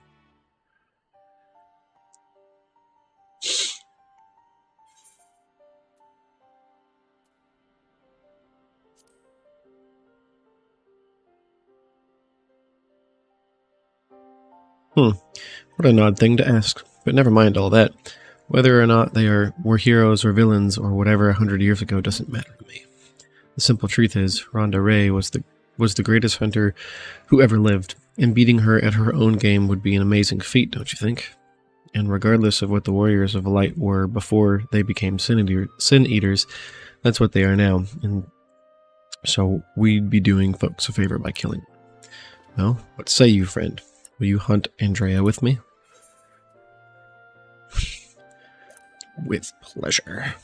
Speaker 1: What an odd thing to ask, but never mind all that. Whether or not they were heroes or villains or whatever 100 years ago doesn't matter to me. The simple truth is, Rhonda Ray was the greatest hunter who ever lived, and beating her at her own game would be an amazing feat, don't you think? And regardless of what the warriors of light were before they became sin eaters, that's what they are now, and so we'd be doing folks a favor by killing them. Well, what say you, friend? Will you hunt Andrea with me? With pleasure.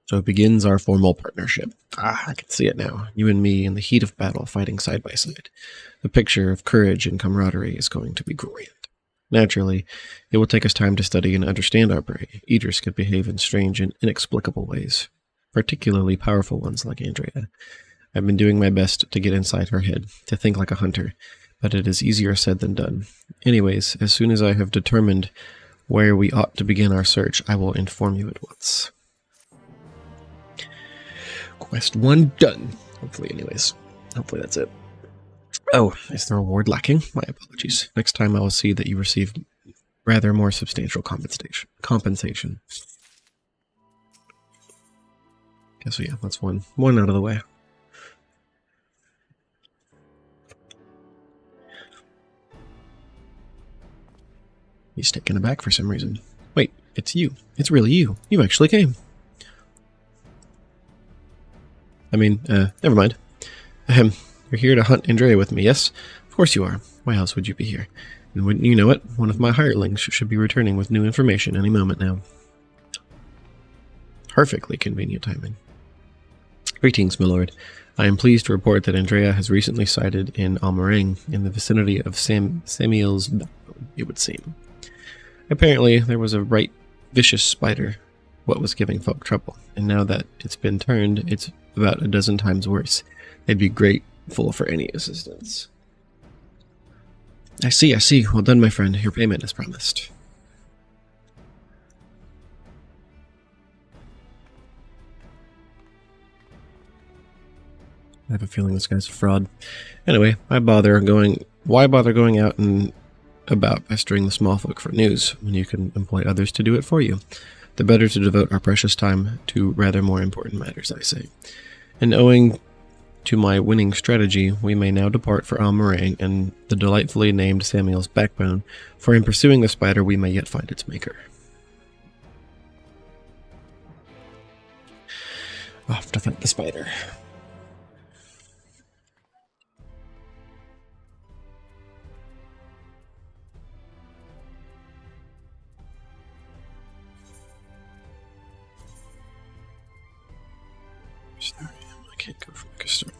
Speaker 1: So begins our formal partnership. I can see it now. You and me in the heat of battle fighting side by side. The picture of courage and camaraderie is going to be grand. Naturally, it will take us time to study and understand our prey. Eaters could behave in strange and inexplicable ways, particularly powerful ones like Andrea. I've been doing my best to get inside her head, to think like a hunter, but it is easier said than done. Anyways, as soon as I have determined where we ought to begin our search, I will inform you at once. Quest 1 done. Hopefully, anyways. Hopefully that's it. Oh, is the reward lacking? My apologies. Next time I will see that you receive rather more substantial compensation. Okay, so yeah, that's one out of the way. He's taken aback for some reason. Wait, it's you. It's really you. You actually came. I mean, never mind. Ahem. You're here to hunt Andrea with me, yes? Of course you are. Why else would you be here? And wouldn't you know it, one of my hirelings should be returning with new information any moment now. Perfectly convenient timing. Greetings, my lord. I am pleased to report that Andrea has recently sighted in Almarang, in the vicinity of Samuel's backbone, it would seem. Apparently, there was a right vicious spider, what was giving folk trouble, and now that it's been turned, it's about a dozen times worse. They'd be grateful for any assistance. I see. Well done, my friend. Your payment is promised. I have a feeling this guy's a fraud. Anyway, why bother going out and about pestering the small folk for news when you can employ others to do it for you? The better to devote our precious time to rather more important matters, I say. And owing to my winning strategy, we may now depart for Almarang and the delightfully named Samuel's backbone, for in pursuing the spider we may yet find its maker. Off to find the spider. Sorry, I can't go from a store.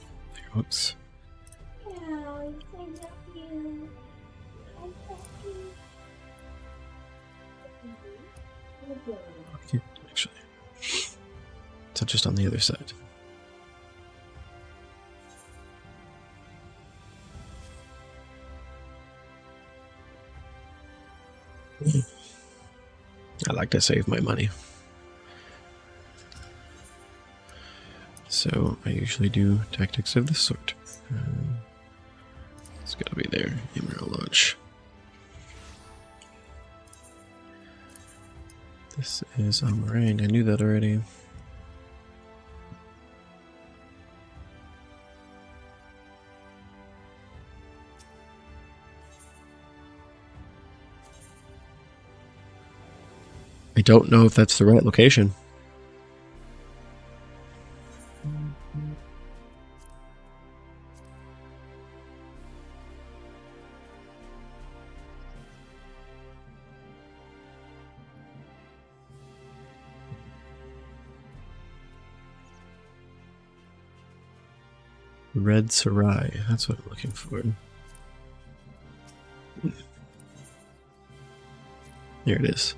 Speaker 1: Whoops.
Speaker 3: Yeah, I love you.
Speaker 1: Okay, actually. So just on the other side. I like to save my money. So I usually do tactics of this sort. It's gotta be there. Emerald launch. This is Almarang. I knew that already. I don't know if that's the right location. Red Sarai. That's what I'm looking for. Here it is.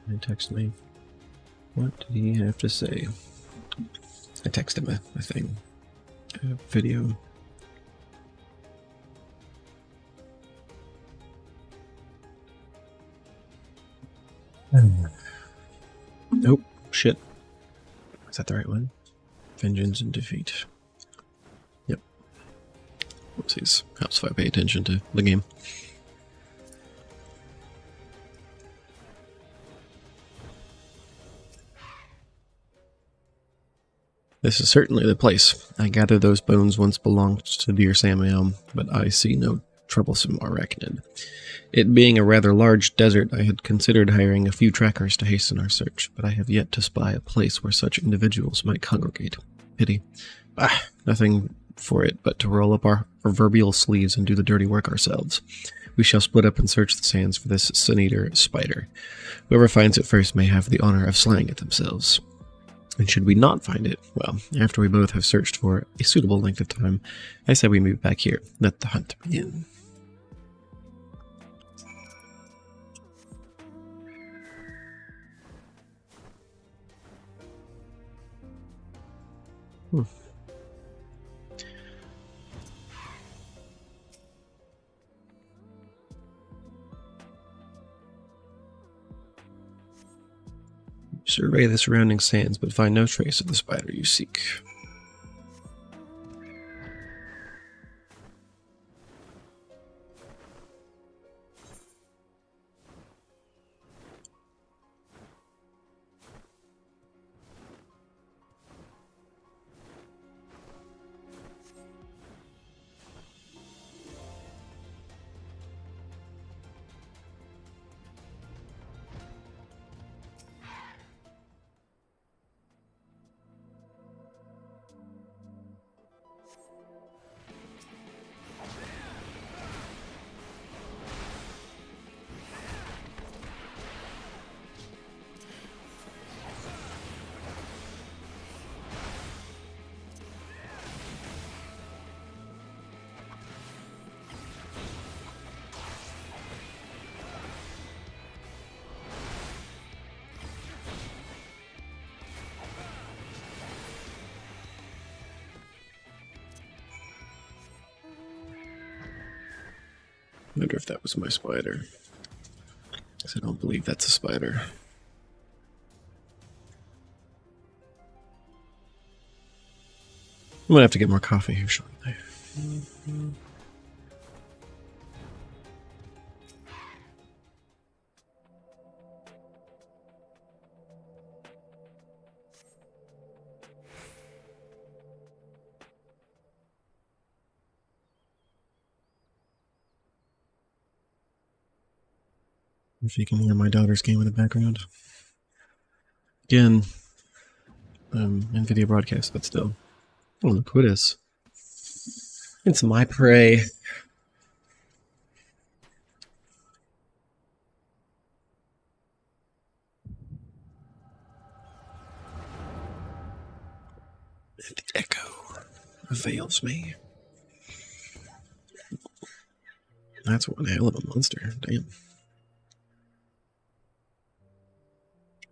Speaker 1: He texted me. What did he have to say? I texted him a thing. A video. Nope. Shit. Is that the right one? Vengeance and defeat. Yep. Whoopsies. Helps if I pay attention to the game. This is certainly the place. I gather those bones once belonged to dear Samuel, but I see no troublesome arachnid. It being a rather large desert, I had considered hiring a few trackers to hasten our search, but I have yet to spy a place where such individuals might congregate. Pity. Nothing for it but to roll up our proverbial sleeves and do the dirty work ourselves. We shall split up and search the sands for this sin-eater spider. Whoever finds it first may have the honor of slaying it themselves. And should we not find it, well, after we both have searched for a suitable length of time, I say we move back here. Let the hunt begin. Survey the surrounding sands, but find no trace of the spider you seek. I wonder if that was my spider. Because I don't believe that's a spider. I'm gonna have to get more coffee here shortly. If you can hear my daughter's game in the background. Again, NVIDIA broadcast, but still. Oh, look who it is. It's my prey. The echo avails me. That's one hell of a monster. Damn.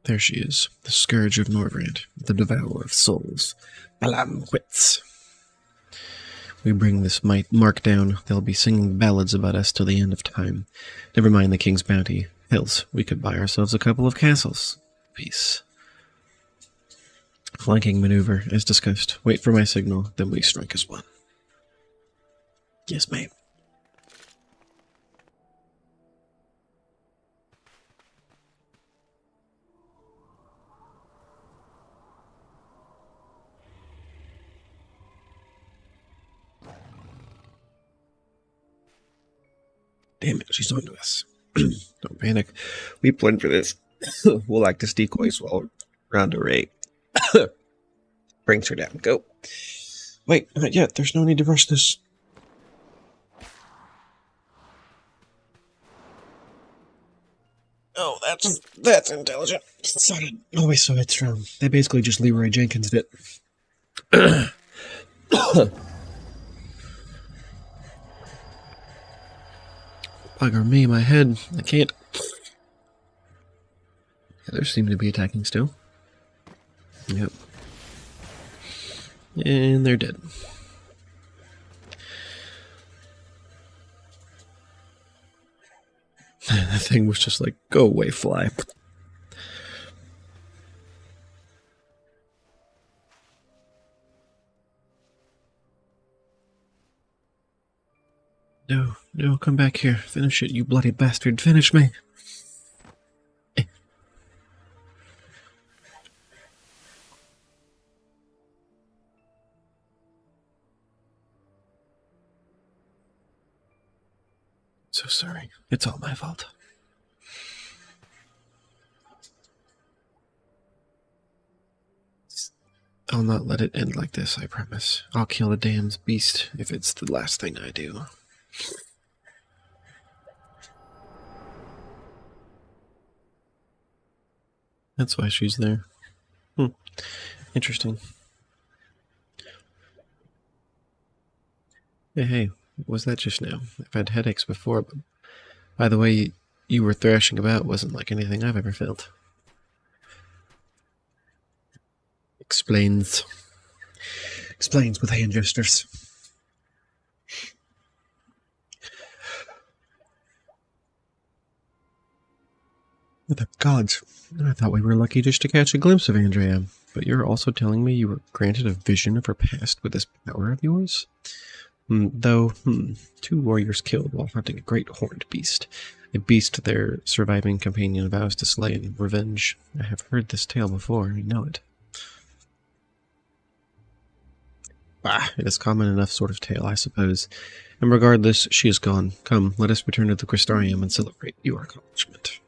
Speaker 1: There she is, the Scourge of Norvrand, the Devourer of Souls. Balam quits. We bring this mark down, they'll be singing ballads about us till the end of time. Never mind the king's bounty. Hells, we could buy ourselves a couple of castles. Peace. Flanking maneuver, as discussed. Wait for my signal, then we strike as one. Yes, ma'am. Damn it, she's onto us. Don't panic. We planned for this. We'll act as decoys while round array brings her down. Go. Wait, not yet. There's no need to rush this. Oh, that's intelligent. Sounded always so headstrong. They basically just Leroy Jenkins did. Bugger me, my head. I can't. The others seem to be attacking still. Yep. And they're dead. That thing was just like, go away, fly. No, come back here. Finish it, you bloody bastard. Finish me. So sorry. It's all my fault. I'll not let it end like this, I promise. I'll kill the damned beast if it's the last thing I do. That's why she's there. Interesting. Hey, what was that just now? I've had headaches before, but by the way you were thrashing about wasn't like anything I've ever felt. Explains with hand gestures. What the gods? I thought we were lucky just to catch a glimpse of Andrea, but you're also telling me you were granted a vision of her past with this power of yours? Though, 2 warriors killed while hunting a great horned beast. A beast their surviving companion vows to slay in revenge. I have heard this tale before, I know it. It is common enough sort of tale, I suppose. And regardless, she is gone. Come, let us return to the Crystarium and celebrate your accomplishment.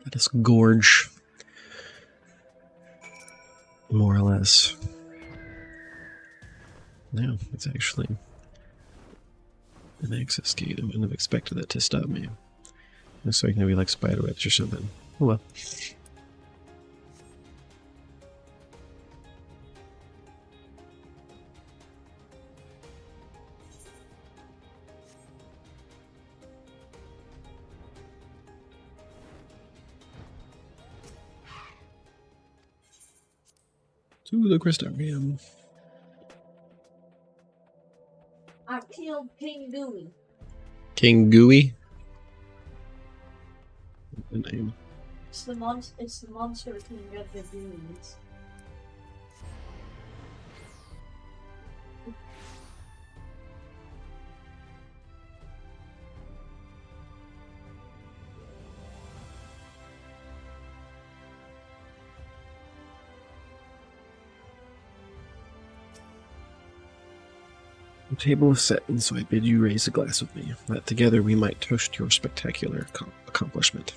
Speaker 1: Let us gorge. More or less. No, it's actually an access gate. I wouldn't have expected that to stop me. Looks like maybe like spiderwebs or something. Oh well. To the Crystarium.
Speaker 3: I killed King Dewey.
Speaker 1: King Gooey? The name.
Speaker 3: It's the monster king of the dunes.
Speaker 1: The table is set, and so I bid you raise a glass with me, that together we might toast your spectacular accomplishment.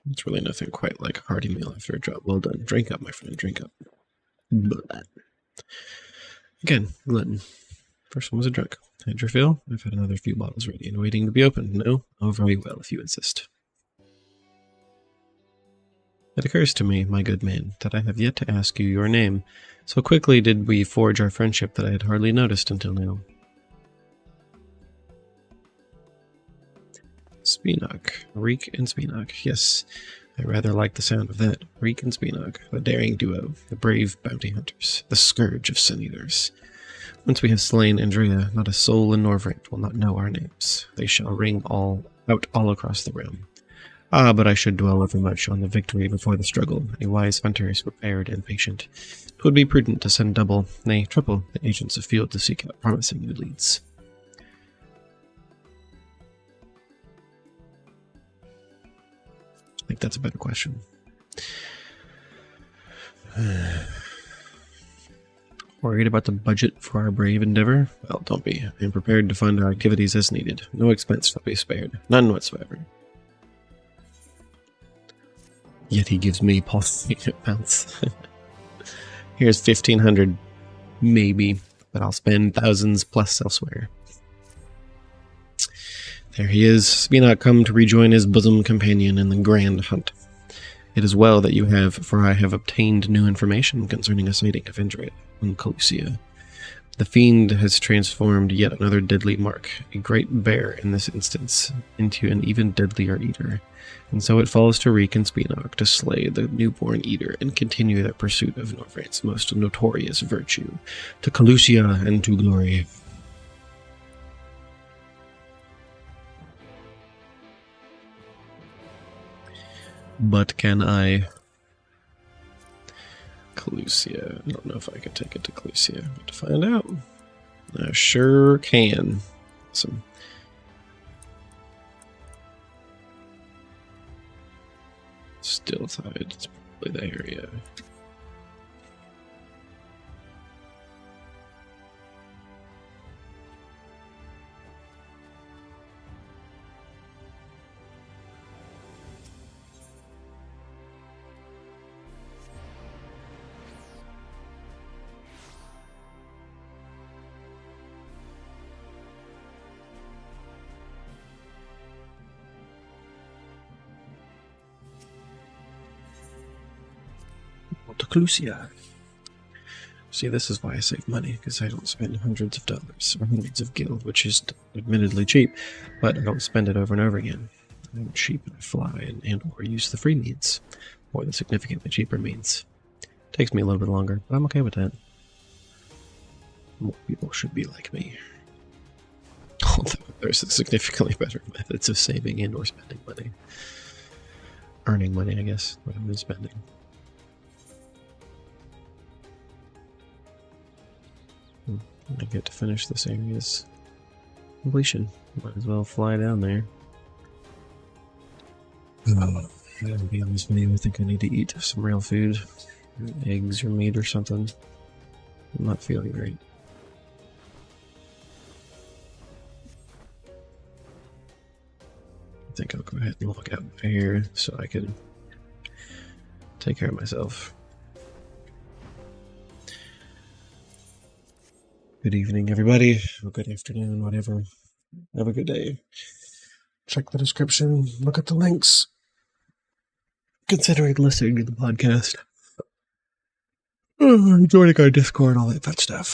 Speaker 1: It's really nothing quite like a hearty meal after a drought. Well done. Drink up, my friend, drink up. Blah. Again, glutton. First one was a drunk. Had your fill? I've had another few bottles ready and waiting to be opened. No? Oh, very well, if you insist. It occurs to me, my good man, that I have yet to ask you your name. So quickly did we forge our friendship that I had hardly noticed until now. Spinock. Reek and Spinock. Yes, I rather like the sound of that. Reek and Spinock, the daring duo, the brave bounty hunters, the scourge of sin-eaters. Once we have slain Andrea, not a soul in Norvrant will not know our names. They shall ring out all across the realm. Ah, but I should dwell overmuch on the victory before the struggle. A wise hunter is prepared and patient. It would be prudent to send double, nay, triple, the agents afield to seek out promising new leads. I think that's a better question. Worried about the budget for our brave endeavor? Well, don't be. I am prepared to fund our activities as needed. No expense shall be spared. None whatsoever. Yet he gives me paltry amounts. Here's 1,500, maybe, but I'll spend thousands plus elsewhere. There he is, Spinock come to rejoin his bosom companion in the grand hunt. It is well that you have, for I have obtained new information concerning a sighting of Andrea in Calusia. The fiend has transformed yet another deadly mark, a great bear in this instance, into an even deadlier eater. And so it falls to Reek and Spinock to slay the newborn eater and continue their pursuit of Norvrant's most notorious virtue, to Calusia and to glory. But can I... Calusia. I don't know if I can take it to Calusia, but to find out. I sure can. Awesome. Still tied. It's probably the area. To Calusia. See, this is why I save money, because I don't spend hundreds of dollars or hundreds of gil, which is admittedly cheap, but I don't spend it over and over again. I'm cheap and I fly and or use the free means, or the significantly cheaper means. Takes me a little bit longer, but I'm okay with that. More people should be like me. Although there's significantly better methods of saving and or spending money. Earning money, I guess, rather than spending. I get to finish this area's completion. Might as well fly down there. To be on this video, I think I need to eat some real food. Eggs or meat or something. I'm not feeling great. I think I'll go ahead and log out here so I can take care of myself. Good evening, everybody, or good afternoon, whatever. Have a good day. Check the description, look at the links. Considering listening to the podcast. Joining our Discord, all that fun stuff.